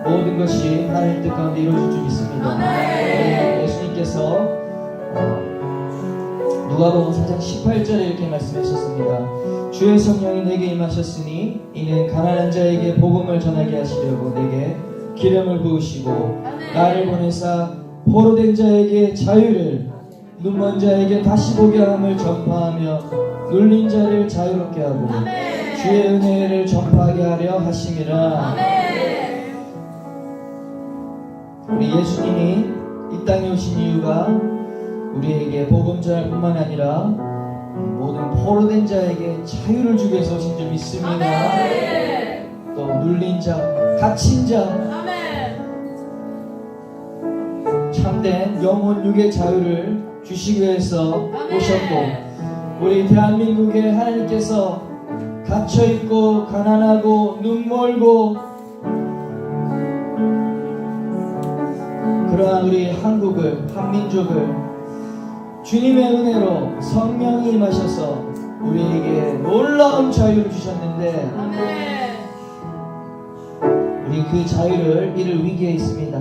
모든 것이 하나님 뜻 가운데 이루어질 줄 믿습니다. 예수님께서 누가복음 4장 18절에 이렇게 말씀하셨습니다. 주의 성령이 내게 임하셨으니 이는 가난한 자에게 복음을 전하게 하시려고 내게 기름을 부으시고 나를 보내사 포로된 자에게 자유를, 눈먼 자에게 다시 보게 함을 전파하며 눌린 자를 자유롭게 하고 주의 은혜를 전파하게 하려 하심이라. 우리 예수님이 이 땅에 오신 이유가 우리에게 복음 전할 뿐만 아니라 모든 포로된 자에게 자유를 주기 위해서 오신 줄 믿습니다. 또 눌린 자, 갇힌 자, 아멘. 참된 영혼 육의 자유를 주시기 위해서 아멘. 오셨고, 우리 대한민국에 하나님께서 갇혀있고 가난하고 눈멀고 그러한 우리 한국을, 한민족을 주님의 은혜로 성령이 임하셔서 우리에게 놀라운 자유를 주셨는데, 아멘. 우리 그 자유를 잃을 위기에 있습니다.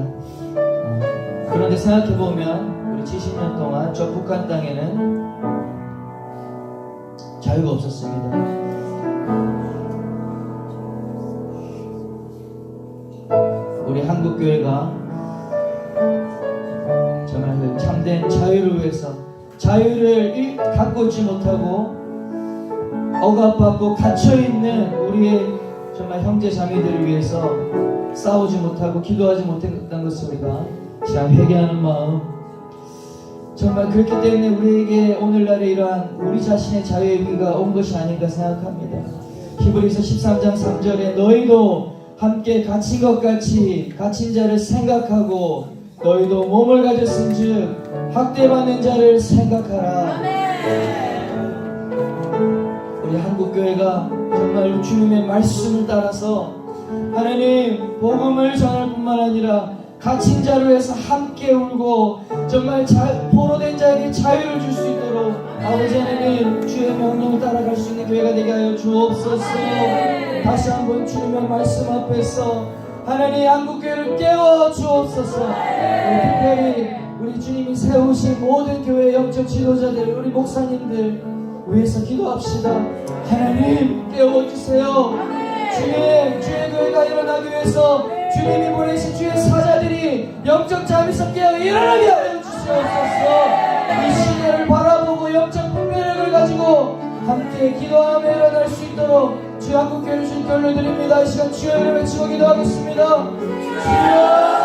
그런데 생각해보면 우리 70년 동안 저 북한 땅에는 자유가 없었습니다. 우리 한국교회가 정말 그 참된 자유를 위해서 자유를 갖고 있지 못하고 억압받고 갇혀있는 우리의 정말 형제 자매들을 위해서 싸우지 못하고 기도하지 못했다는 것을 우리가 참 회개하는 마음, 정말 그렇기 때문에 우리에게 오늘날에 이러한 우리 자신의 자유의 위기가 온 것이 아닌가 생각합니다. 히브리서 13장 3절에 너희도 함께 갇힌 것 같이 갇힌 자를 생각하고 너희도 몸을 가졌은즉 학대받는 자를 생각하라. 우리 한국교회가 정말 주님의 말씀을 따라서 하나님 복음을 전할 뿐만 아니라 갇힌 자를 위해서 함께 울고 정말 포로된 자에게 자유를 줄 수 있도록 아버지 하나님 주의 명령을 따라갈 수 있는 교회가 되게 하여 주옵소서. 다시 한번 주님의 말씀 앞에서 하나님 한국교회를 깨워 주옵소서. 특별히 우리 주님이 세우신 모든 교회 영적 지도자들, 우리 목사님들 위해서 기도합시다. 하나님 깨워주세요. 주의 교회가 일어나기 위해서 주님이 보내신 주의 사자들이 영적 잠에서 깨어 일어나게 하여 주시옵소서. 이 시대를 바라보고 영적 분별력을 가지고 함께 기도하며 일어날 수 있도록 주 한국교회를 주님 결로 드립니다. 이 시간 주여 이름 외치고 기도하겠습니다. 주여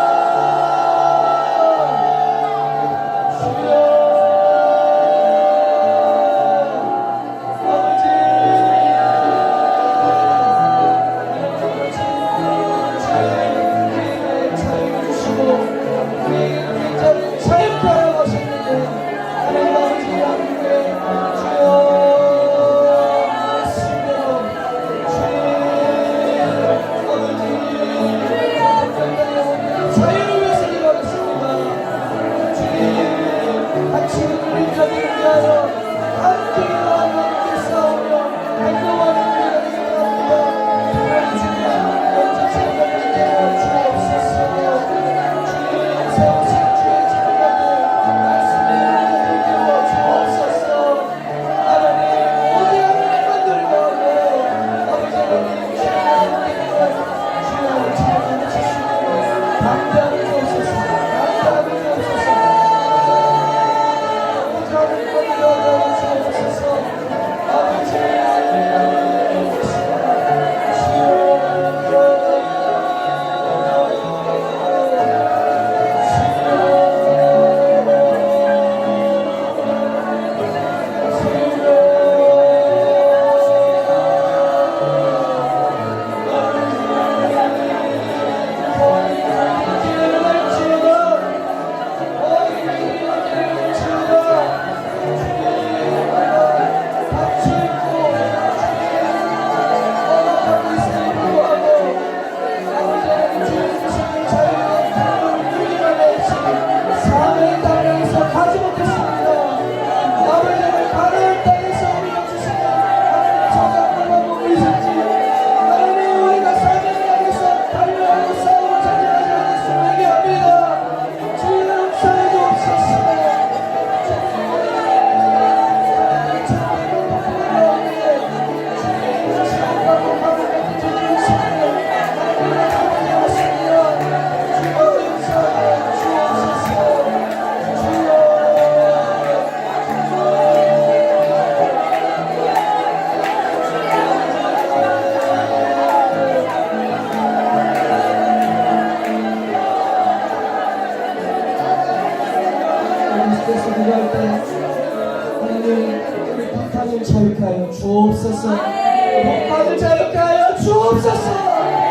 자유케 하여 주옵소서. 복음을 자유케 하여 주옵소서.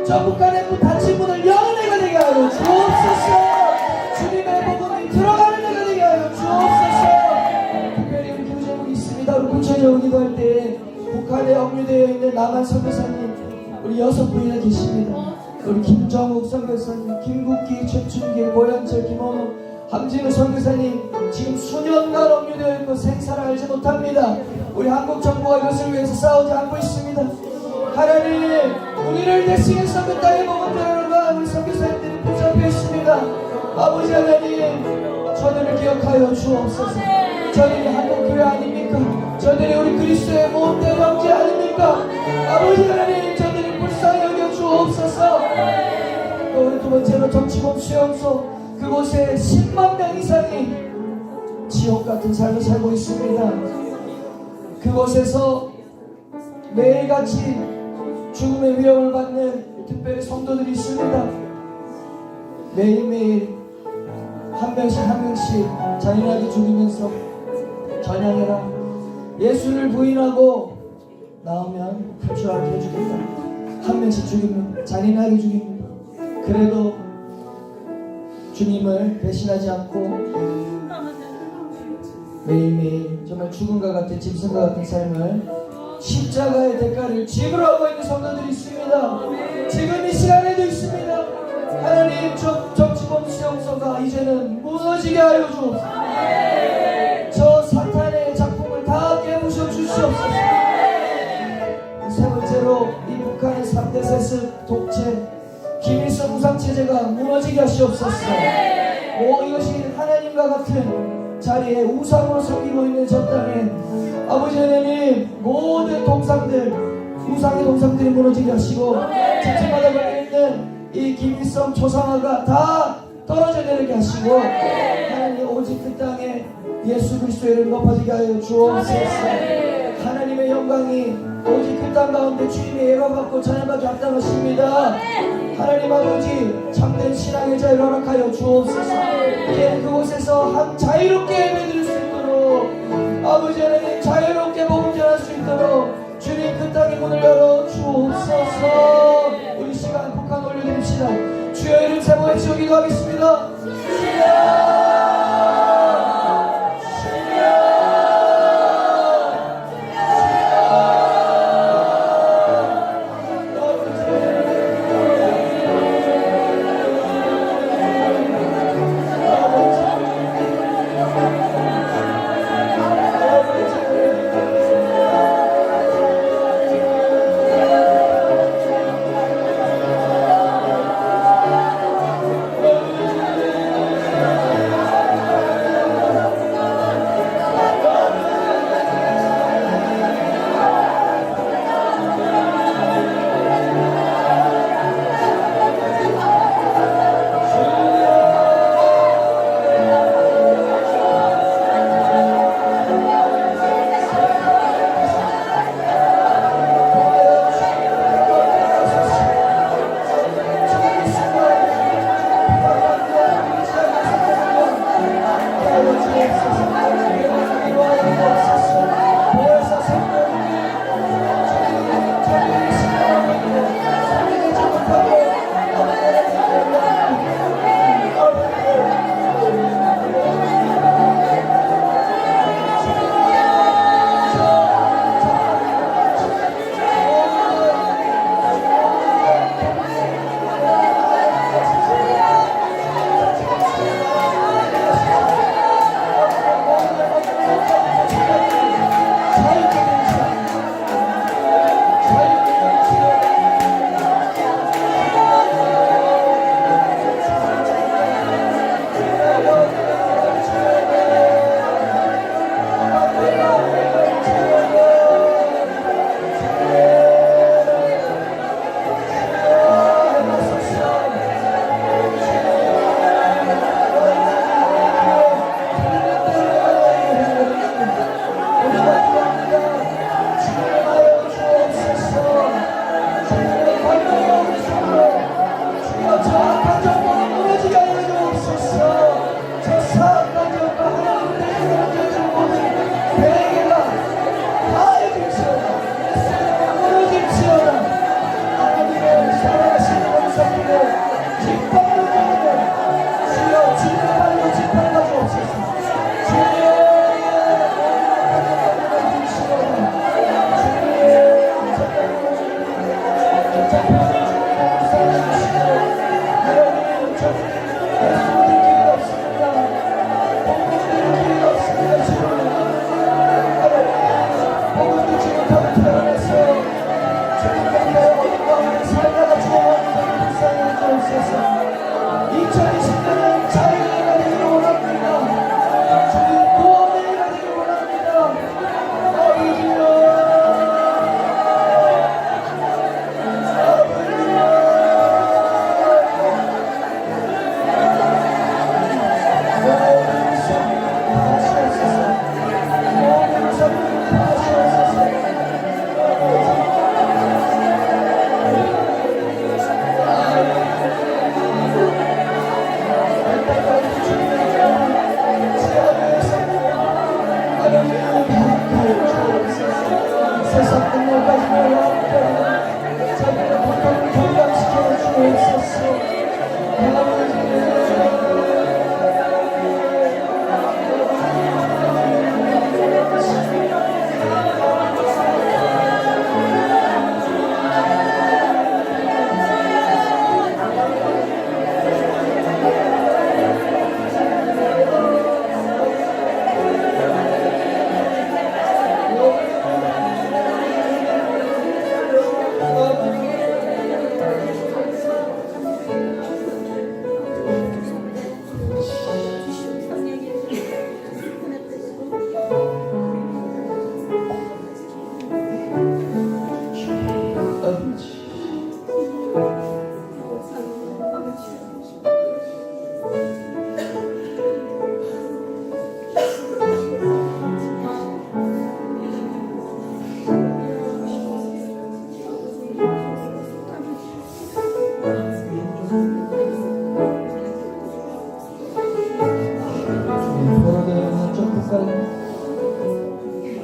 저 북한의 문 닫힌 문을 여는 해가 되게 하여 주옵소서. 주님의 복음이 들어가는 해가 되게 하여 주옵소서. 특별히 우리 교제목이 있습니다. 우리 구체적으로 기도할 때 북한에 억류되어 있는 남한 선교사님 우리 6분이나 계십니다. 우리 김정욱 선교사님, 김국기, 최춘기, 고현철, 김원호, 함진우 선교사님 지금 수년간 억류되어 있고 생사를 알지 못합니다. 우리 한국 정부가 이것을 위해서 싸우지 않고 있습니다. 하나님, 우리를 대신해서 그 땅에 먹은 자들과 우리 선교사님들이 붙잡혀 있습니다. 아버지 하나님, 저들을 기억하여 주옵소서. 저들이 한국교회 아닙니까? 저들이 우리 그리스도의 모험대 형제 아닙니까? 아버지 하나님, 저들이 불쌍히 여겨 주옵소서. 또 우리 두 번째로 정치범 수용소, 그곳에 10만 명 이상이 지옥 같은 삶을 살고 있습니다. 그곳에서 매일같이 죽음의 위협을 받는 특별히 성도들이 있습니다. 매일매일 한 명씩 한 명씩 잔인하게 죽이면서 전향해라, 예수를 부인하고 나오면 탈출하게 해주겠다. 한 명씩 죽이면 잔인하게 죽입니다. 그래도 주님을 배신하지 않고 매일매일 정말 죽음과 같은 짐승과 같은 삶을 십자가의 대가를 지불하고 있는 성도들이 있습니다. 지금 이 시간에도 있습니다. 하나님, 정치범 수용소가 이제는 무너지게 하여 주옵소서. 저 사탄의 작품을 다 깨부셔 주시옵소서. 세 번째로 이 북한의 3대 세습 독재 김일성 우상체제가 무너지게 하시옵소서. 이것이 하나님과 같은 자리에 우상으로 섬기고 있는 저 땅에 아버지 하나님, 모든 동상들, 우상의 동상들이 무너지게 하시고 집집마다 걸려있는 이 김일성 조상화가 다 떨어져 내리게 하시고 하나님, 오직 그 땅에 예수 그리스도의 이름 높아지게 하여 주옵소서. 하나님의 영광이 오직 그 땅 가운데 주님의 예배받고 찬양받기 합당하십니다. 하나님 아버지, 참된 신앙의 자유를 허락하여 주옵소서. 이제 그곳에서 한 자유롭게 예배드릴 수 있도록 아버지 하나님, 자유롭게 복음 전할 수 있도록 주님 그 땅의 문을 열어 주옵소서. 우리 시간 북한 올려드립시다. 주여 이름 세 번 외치고 기도하겠습니다.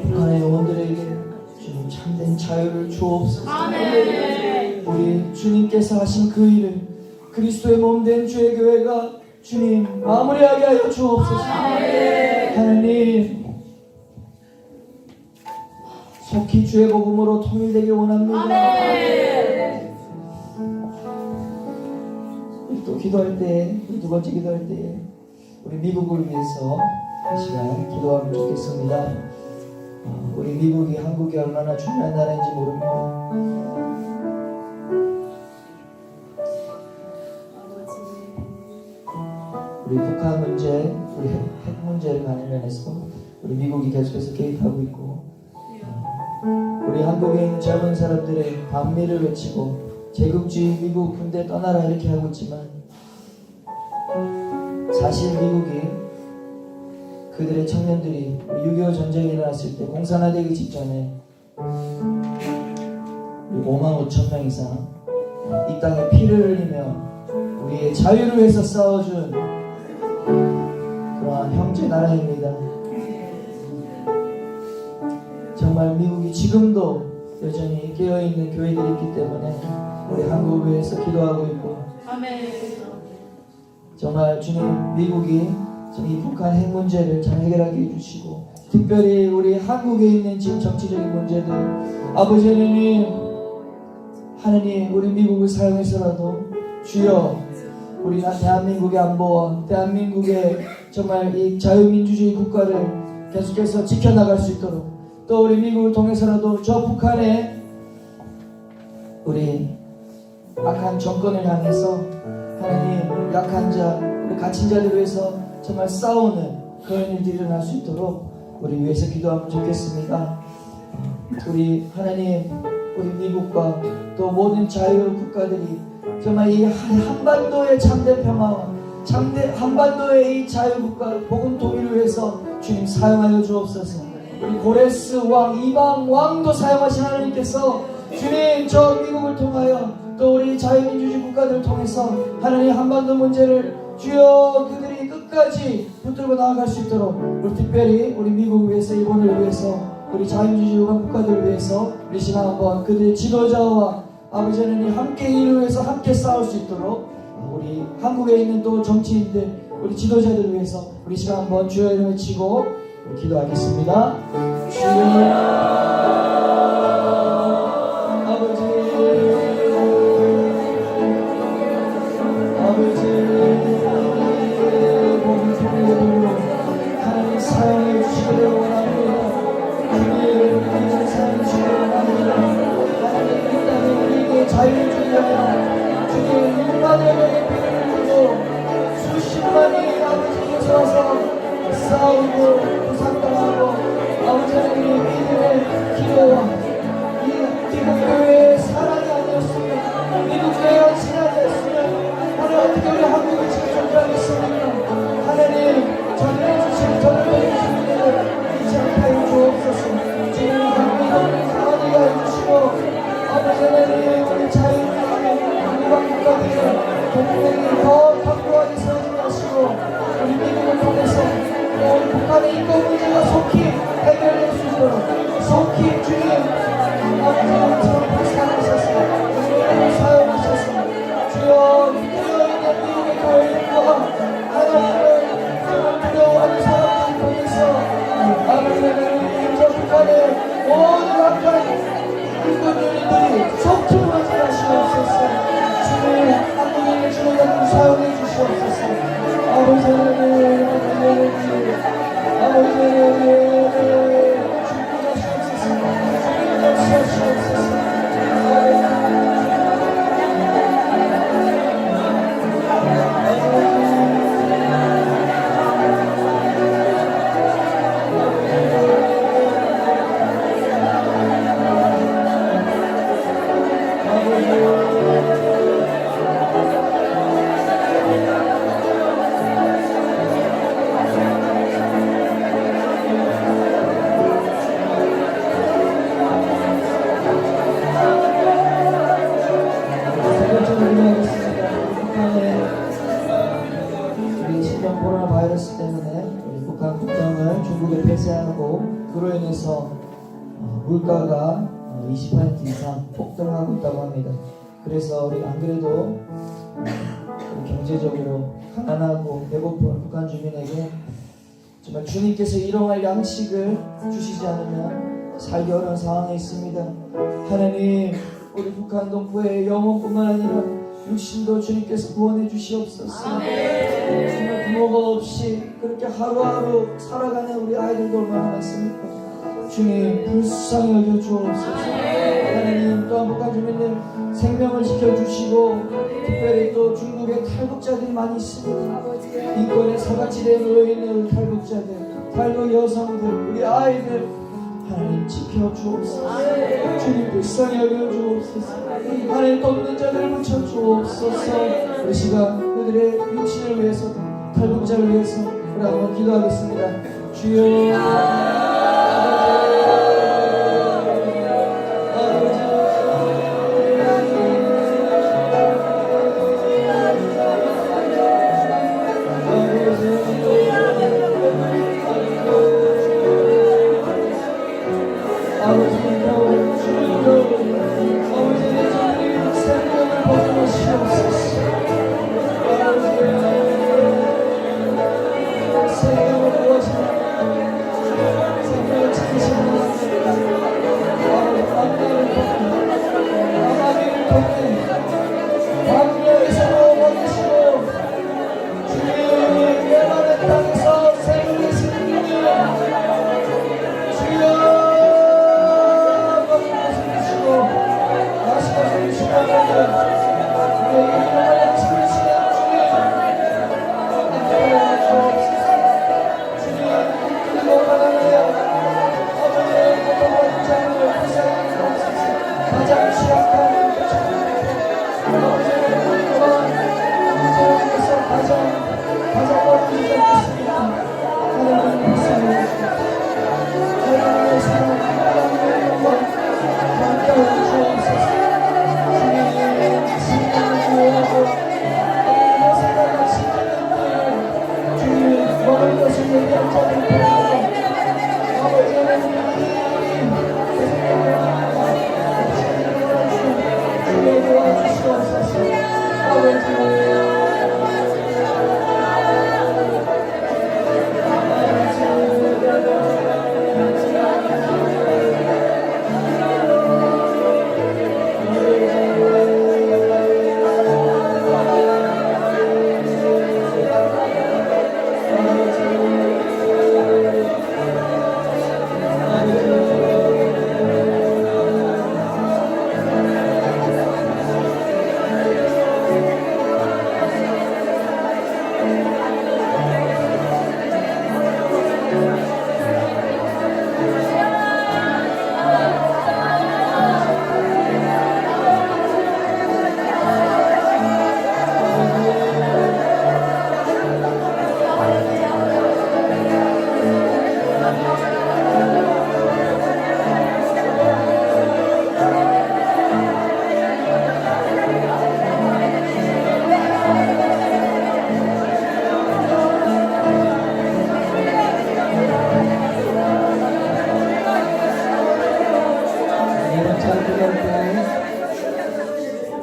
북한의 영혼들에게 주님 참된 자유를 주옵소서. 우리 주님께서 하신 그 일을 그리스도의 몸된 주의 교회가 주님 마무리하게 하여 주옵소서. 하나님 속히 주의 복음으로 통일되길 원합니다. 우리 또 기도할 때, 우리 두 번째 기도할 때 우리 미국을 위해서 이 시간 기도하면 좋겠습니다. 우리 미국이 한국이 얼마나 중요한 나라인지 모릅니다. 우리 북한 문제, 우리 핵 문제를 관련해서 우리 미국이 계속해서 개입하고 있고, 우리 한국에 있는 젊은 사람들의 반미를 외치고 제국주의 미국 군대 떠나라 이렇게 하고 있지만, 사실 미국이 그들의 청년들이 우리 6.25 전쟁이 일어났을 때 공산화되기 직전에 5만 5천 명 이상 이 땅에 피를 흘리며 우리의 자유를 위해서 싸워준 그러한 형제 나라입니다. 정말 미국이 지금도 여전히 깨어있는 교회들이 있기 때문에 우리 한국을 위해서 기도하고 있고, 정말 주님 미국이 이 북한 핵 문제를 잘 해결하게 해주시고, 특별히 우리 한국에 있는 지금 정치적인 문제들, 아버지 하나님 우리 미국을 사용해서라도 주여 우리 대한민국의 안보와 대한민국의 정말 이 자유민주주의 국가를 계속해서 지켜나갈 수 있도록, 또 우리 미국을 통해서라도 저 북한의 우리 악한 정권을 향해서 하나님 약한 자, 우리 갇힌 자들을 위해서 정말 싸우는 그런 일들이 일어날 수 있도록 우리 위해서 기도하면 좋겠습니다. 우리 하나님, 우리 미국과 또 모든 자유 국가들이 정말 이 한반도의 참된 평화와 한반도의 이 자유 국가 복음 통일을 위해서 주님 사용하여 주옵소서. 우리 고레스 왕, 이방 왕도 사용하신 하나님께서 주님 저 미국을 통하여 또 우리 자유민주주의 국가들을 통해서 하나님 한반도 문제를 주여 그들이 끝까지 붙들고 나아갈 수 있도록, 우리 특별히 우리 미국을 위해서, 일본을 위해서, 우리 자유민주주의 국가들을 위해서 우리 시간 한번 그들의 지도자와 아버지 하나님 함께 일을 위해서 함께 싸울 수 있도록, 우리 한국에 있는 또 정치인들, 우리 지도자들을 위해서 우리 시간 한번 주여 이름을 외치고 기도하겠습니다. 주여 하나님 사용해 주시기를 원합니다. 주님 사용해 주시기를 원합니다. 하나님 이 땅에 우리에게 자유를 주시며 주님 6만여 명의 피를 흘리고 수십만이 아버지께서 와서 싸우고 부상당하고 아버지 하나님 이들의 기도와 이 미국 교회의 사랑이 아니었으면, 미국 교회의 신앙이 아니었으면 오늘 어떻게 우리 한국을 지금 존재하겠습니까? 하나님 전해 주신 전해 주신 일을 잊지 않게 하여 주옵소서. 주님 한국을 강하게 해주시고 아버지 하나님 우리 자유민주주의 일반 국가들의 동맹이 더 견고하게 세워지게 하시고, 우리 미국을 통해서 우리 북한의 인권 문제가 속히 해결될 수 있도록 속히 주님 아버지 하나님 사용하셔서 우리를 사용하셔서 주여 깨어있는 미국의 교회들과 하나님을 정말 두려워하는 사람들을 통해서 아버지 하나님 저 북한의 모든 악한 인권 유리들이 속히 무너지게 하시옵소서. 주님 한국에 있는 지도자들을 사용해 주시옵소서. 아버지 하나님 아버지 하나님 지금 코로나 바이러스 때문에 우리 북한 국경을 중국에 폐쇄하고 그로 인해서 물가가 20% 이상 폭등하고 있다고 합니다. 그래서 우리 안 그래도 우리 경제적으로 가난하고 배고픈 북한 주민에게 정말 주님께서 일용할 양식을 주시지 않으면 살기 어려운 상황에 있습니다. 하나님, 우리 북한 동포의 영혼뿐만 아니라 육신도 주님께서 구원해 주시옵소서. 정말 부모가 없이 그렇게 하루하루 살아가는 우리 아이들도 얼마나 많습니까? 주님, 불쌍히 여겨 주옵소서. 하나님, 또한 북한 주민들 생명을 지켜주시고 특별히 또 중국에 탈북자들이 많이 있습니다. 인권의 사각지대에 놓여있는 탈북자들, 탈북 여성들, 우리 아이들 하나님 지켜주옵소서. 주님 불쌍히 여겨주옵소서. 하나님 돕는 자들을 붙여주옵소서. 우리 시간 그들의 육신을 위해서, 탈북자를 위해서 우리 한번 기도하겠습니다. 주여,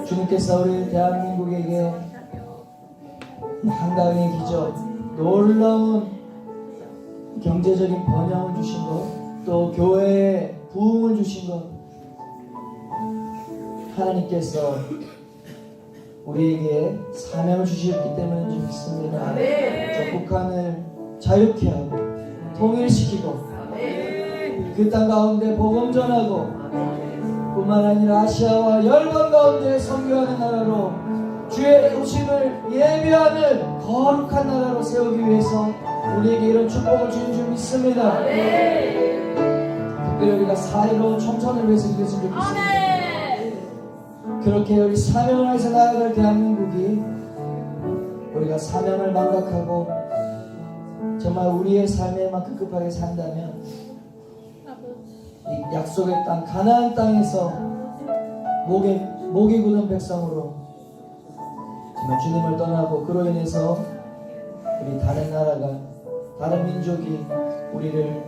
주님께서 우리 대한민국에게 한강의 기적, 놀라운 경제적인 번영을 주신 것, 또 교회에 부흥을 주신 것, 하나님께서 우리에게 사명을 주셨기 때문인 줄 믿습니다. 저 북한을 자유케 하고 통일시키고 그 땅 가운데 복음 전하고 뿐만 아니라 아시아와 열방 가운데 선교하는 나라로 주의 오심을 예비하는 거룩한 나라로 세우기 위해서 우리에게 이런 축복을 주신 줄 믿습니다. 특별히 우리가 사이로 총선을 위해서 기도했으면 좋겠습니다. 그렇게 우리 사명을 위해서 나아갈 대한민국이 우리가 사명을 망각하고 정말 우리의 삶에만 급급하게 산다면 이 약속의 땅 가나안 땅에서 목이 굳은 백성으로 정말 주님을 떠나고 그로 인해서 우리 다른 나라가 다른 민족이 우리를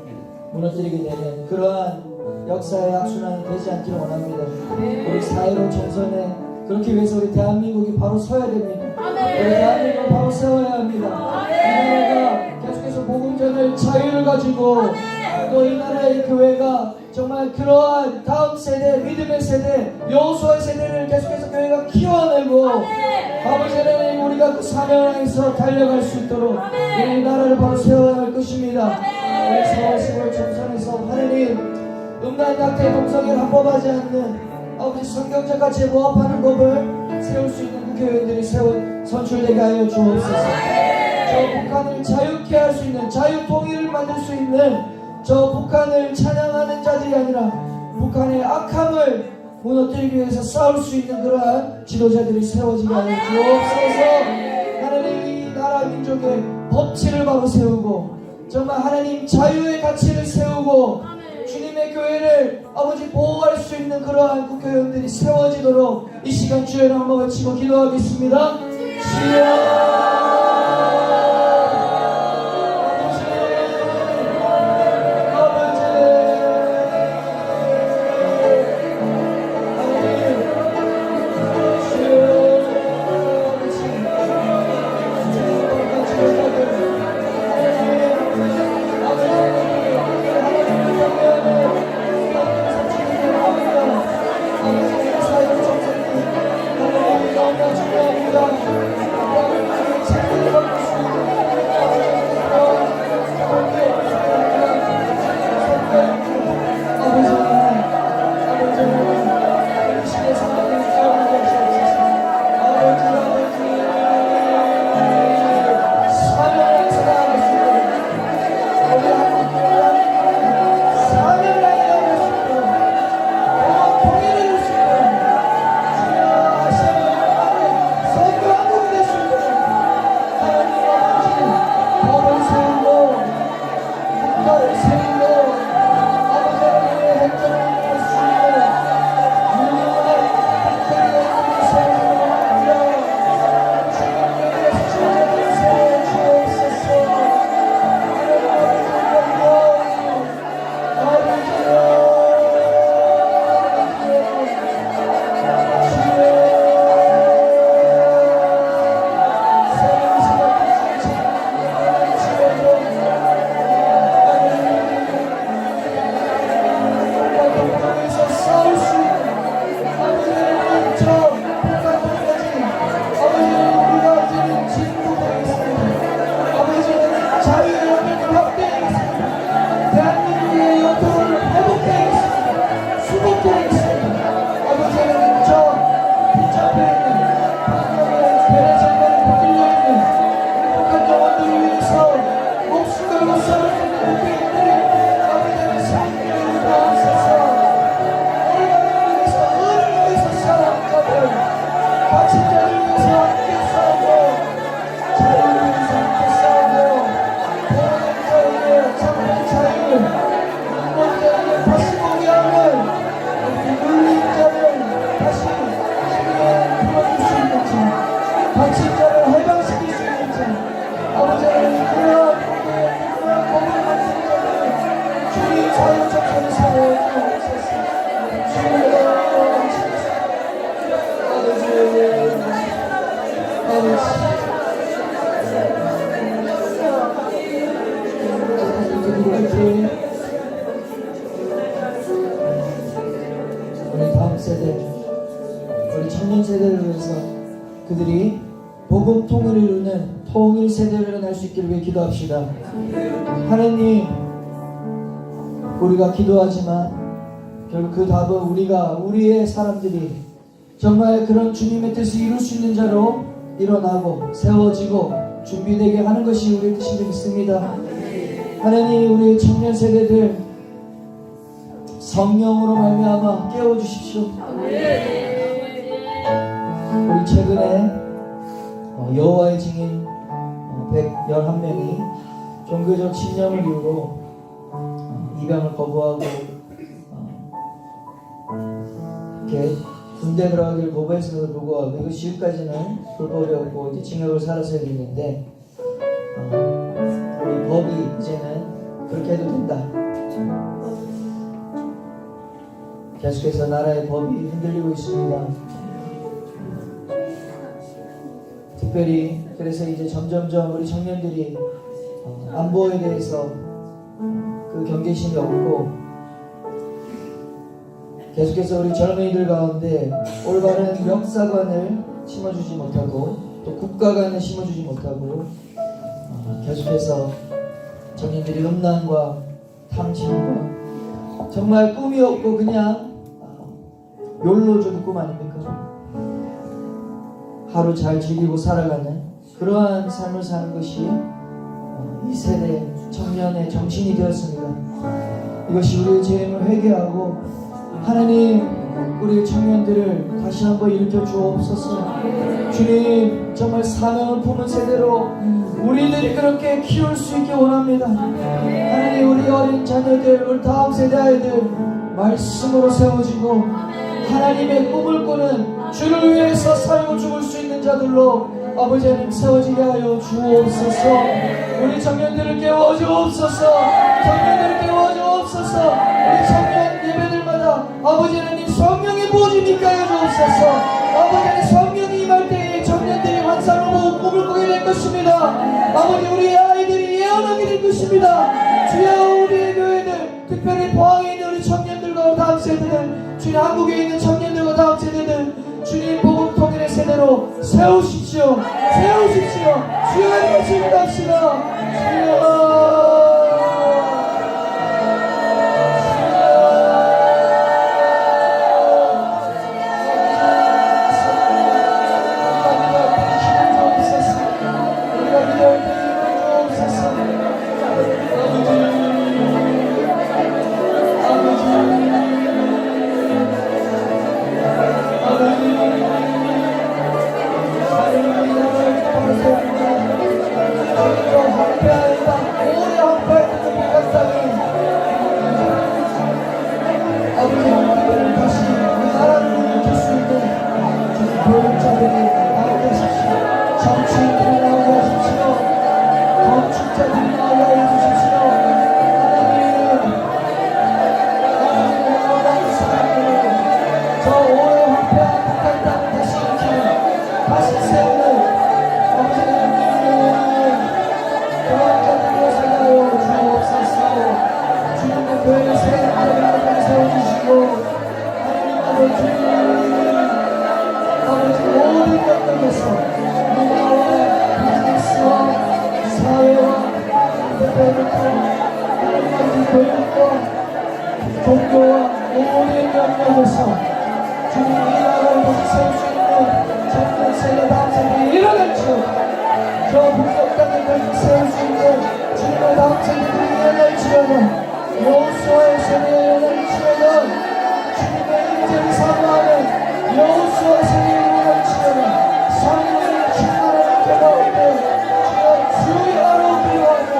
무너뜨리게 되는 그러한 역사의 악순환이 되지 않기를 원합니다. 우리 사회로 정선에 그렇기 위해서 우리 대한민국이 바로 서야 됩니다. 우리 대한민국을 바로 세워야 합니다. 이 나라가 계속해서 복음전을 자유를 가지고 또 이 나라의 교회가 정말 그러한 다음 세대, 믿음의 세대, 여호수아의 세대를 계속해서 교회가 키워내고 아버지 하나님 우리가 그 사명을 향해서 달려갈 수 있도록 이 나라를 바로 세워야 할 것입니다. 우리 서울시골 총선에서 하나님 음란 낙태 동성애를 합법하지 않는 아버지 성경책과 재부합하는 법을 세울 수 있는 국회의원들이 선출되게 하여 주옵소서. 저 북한을 자유케 할 수 있는 자유통일을 만들 수 있는 저 북한을 찬양하는 자들이 아니라 북한의 악함을 무너뜨리기 위해서 싸울 수 있는 그러한 지도자들이 세워지게 하여 주옵소서. 하나님 이 나라 민족의 법치를 바로 세우고 정말 하나님 자유의 가치를 세우고 주님의 교회를 아버지 보호할 수 있는 그러한 국회의원들이 세워지도록 이 시간 주의 이름 한번 외치고 기도하겠습니다. 주여 우리 다음 세대, 우리 청년 세대를 위해서 그들이 복음 통일을 이루는 통일 세대를 일어날 수 있기를 위해 기도합시다. 하나님, 우리가 기도하지만 결국 그 답은 우리의 사람들이 정말 그런 주님의 뜻을 이룰 수 있는 자로 일어나고 세워지고 준비되게 하는 것이 우리의 뜻인 믿습니다. 하나님, 우리 청년 세대들 성령으로 말미암아 깨워주십시오. 우리 최근에 여호와의 증인 111명이 종교적 신념을 이유로 입양을 거부하고 이렇게 군대 들어가기를 거부했음에도 불구하고 이거 지금까지는 불법이었고 이제 징역을 살았어야 됐는데 이제는 그렇게 해도 된다. 계속해서 나라의 법이 흔들리고 있습니다. 특별히 그래서 이제 점점점 우리 청년들이 안보에 대해서 그 경계심이 없고, 계속해서 우리 젊은이들 가운데 올바른 역사관을 심어주지 못하고 또 국가관을 심어주지 못하고, 계속해서 청년들이 음란과 탐심과 정말 꿈이 없고 그냥 욜로족의 꿈 아닙니까? 하루 잘 즐기고 살아가는 그러한 삶을 사는 것이 이 세대 청년의 정신이 되었습니다. 이것이 우리의 죄임을 회개하고 하나님 우리 청년들을 다시 한번 일으켜 주옵소서. 주님 정말 사명을 품은 세대로 우리들이 그렇게 키울 수 있게 원합니다. 하나님 우리 어린 자녀들 우리 다음 세대 아이들 말씀으로 세워지고 하나님의 꿈을 꾸는 주를 위해서 살고 죽을 수 있는 자들로 아버지 하나님 세워지게 하여 주옵소서. 우리 청년들을 깨워주옵소서. 청년들을 깨워주옵소서. 우리 청년 예배들마다 아버지 하나님 성령의 부어짐 있게 하여 주옵소서. 아버지 하나님 성령이 임할 때에 청년들이 환상을 보고 꿈을 꾸게 될 것입니다. 아버지 우리 아이들이 예언하게 될 것입니다. 주여 우리의 교회들 특별히 포항에 있는 우리 청년들과 다음 세대들, 주님 한국에 있는 청년들과 다음 세대들 주님 복음 통일의 세대로 세우십시오. 세우십시오. 주여 이것을 갑시다. 주여 종교와 모든 영역에서 주님 이 나라를 다시 세울 수 있는 청년 세대 다음 세대들이 일어날지어다. 저 북쪽 땅을 다시 세울 수 있는 주님의 다음 세대들이 일어날지어다. 여호수아의 세대에 일어날지어다. 주님의 인재를 사모하는 여호수아 세대에 일어날지어다. 성령의 충만한 교가운데 주여 주의 아로 필요하는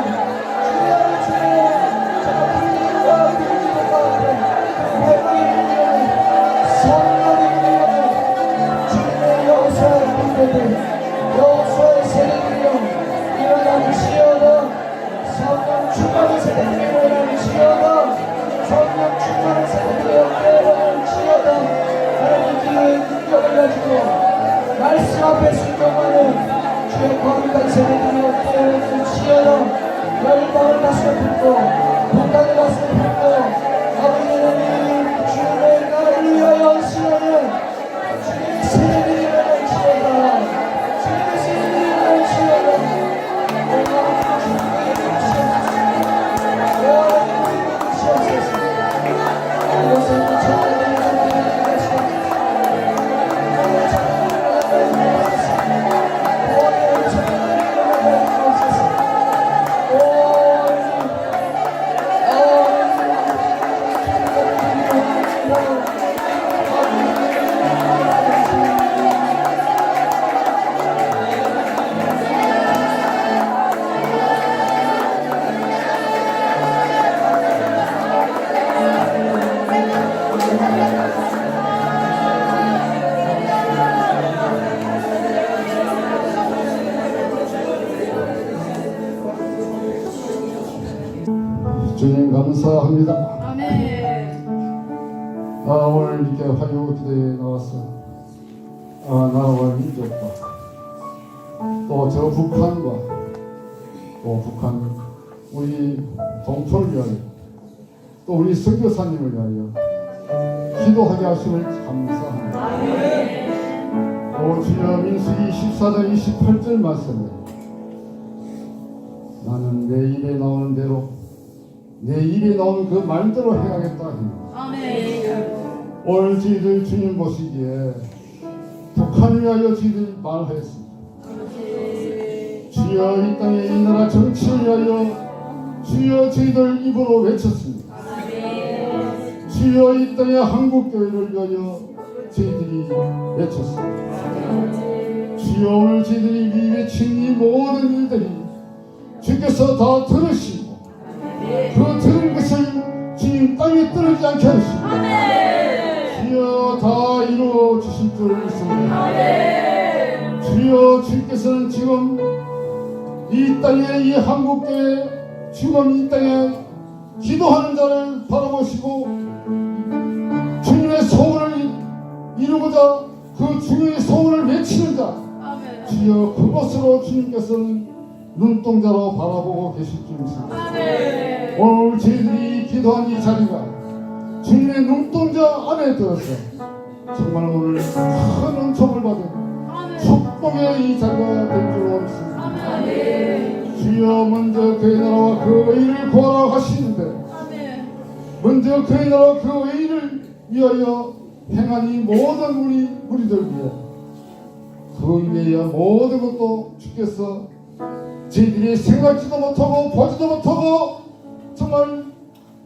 주의 아로 주의 여호수아의 세대들이여 일어나시어다. 성령 충만한 세대들이 일어나시어다. 성령 충만한 세대들이여 일어나시어다. 하나님 기도의 능력을 가지고 말씀 앞에 순종하는 주의 거룩한 세대들이여 일어나시어다. 열방을 가슴에 품고 북한을 가슴에 품고 아버지 하나님 주의 나라를 위하여 헌신하는 주님의 세대들이 일어날지어다. 주님의 세대들이 일어날지어다. 주님의 이름을 시옵소서. 여호와의 이름을 시옵소서. 이곳에 있는 청년들이 일어나는 것이옵소서. 청년들이 일어나는 것이옵소서. 주님 감사합니다. 아멘. 오늘 이렇게 화요 기도에 나와서 나라와 민족과 또 저 북한과 또 북한 우리 동포를 위하여 또 우리 선교사님을 위하여 기도하게 하심을 감사합니다. 주여 민수기 14장 28절 말씀에 나는 내 입에 나오는 대로 내 입에 나오는 그 말대로 행하겠다 합니다. 아멘. 오늘 저희들 주님 보시기에 북한을 위하여 저희들 말하였습니다. 주여 이 땅에 이 나라 정치를 위하여 주여 저희들 입으로 외쳤습니다. 주여 이 땅에 한국교회를 위하여 저희들이 외쳤습니다. 주여 오늘 저희들이 이 외친 이 모든 일들이 주께서 다 들으시고 그 들은 것을 주님 땅에 떨어지지 않게 하시고 주여 다 이루어 주실 줄 믿습니다. 주여 주께서는 지금 이 땅에 이 한국교회 지금 이 땅에 기도하는 자를 바라보시고 주님의 소원을 이루고자 그 주님의 소원을 외치는 자 주여 그것으로 주님께서는 눈동자로 바라보고 계실 줄 믿습니다. 오늘 저희들이 기도한 이 자리가 주님의 눈동자 안에 들어서 정말 오늘 큰 은총을 받은 축복의 이 자리가 될 줄 믿습니다. 주여 먼저 그의 나라와 그 의를 구하라 하시는데 먼저 그의 나라와 그 의를 위하여 행한 이 모든 우리 우리들 위해 그 위에 모든 것도 주께서 저희들이 생각지도 못하고 보지도 못하고 정말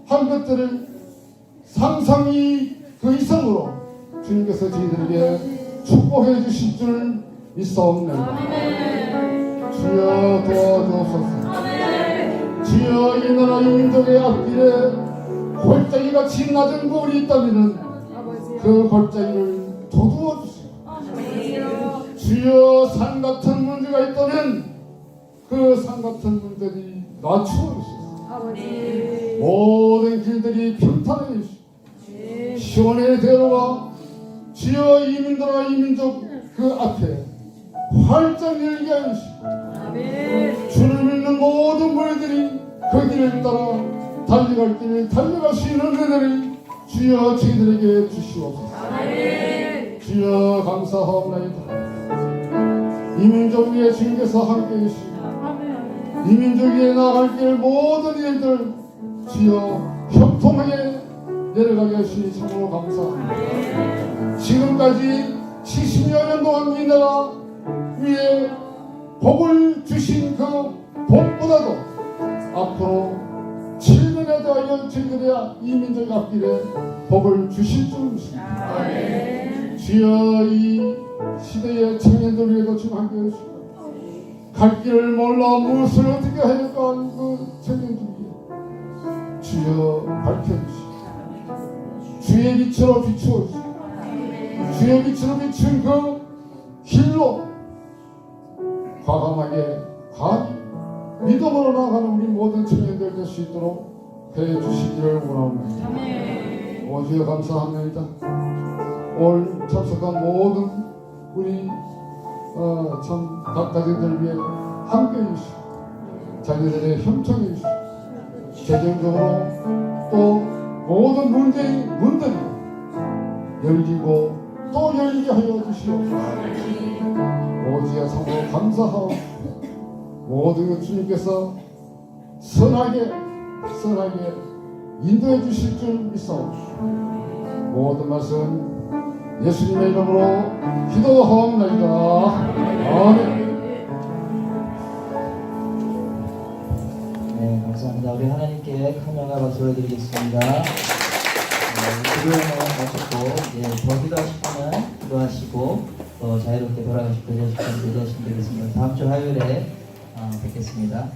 한 것들을 상상이 그 이상으로 주님께서 저희들에게 축복해 주실 줄 믿사옵나이다. 주여 도와주옵소서. 주여 이 나라 이 민족의 앞길에 골짜기같이 낮은 거울이 있다면 그 골짜기를 도두어 주시고 주여 산 같은 문제가 있다면 그 산 같은 문제들이 낮추어 주시고 모든 길들이 평탄해 주시고 시온의 대로가 주여 이민들과 이민족 그 앞에 활짝 열게 하여 주시고 주를 믿는 모든 무리들이 그 길을 따라 달려갈 길을 달려갈 수 있는 은혜를 주여 저희들에게 주시옵소서. 주여 감사하옵나이다. 이 민족 위에 주님께서 함께 계시고 이 민족 위에 나아갈 길 모든 일들 주여 형통하게 내려가게 하시니 참으로 감사합니다. 지금까지 70여 년 동안 이 나라 위에 복을 주신 그 복보다도 앞으로 7년에 대하여 저희들의 이 민족 앞길에 복을 주실 줄 믿습니다. 주여 이 시대의 청년들 위에도 지금 함께 해주시고 갈 길을 몰라 무엇을 어떻게 하였까 하는 그 청년들 위에 주여 밝혀주시고 주의 빛으로 비추어주시고 주의 빛으로 비춘 그 길로 과감하게 가기 믿음으로 나아가는 우리 모든 청년들 될 수 있도록 해주시기를 원합니다. 주여 감사합니다. 오늘 참석한 모든 우리 참 각가족들 위해 함께 해주시고 자녀들의 형통해 주시고 재정적으로 또 모든 문들이 열리고 또 열리게 하여 주시옵소서. 오지야 참으로 감사하고 모든 것 주님께서 선하게 인도해 주실 줄 믿사옵소서. 모든 말씀 예수님의 이름으로 기도하옵나이다. 아멘. 네, 감사합니다. 우리 하나님께 큰 영광 박수를 드리겠습니다. 기도회는 마쳤고 더 기도하실 분은 기도하시고 자유롭게 돌아가실 때 되시면 되겠습니다. 다음 주 화요일에 뵙겠습니다.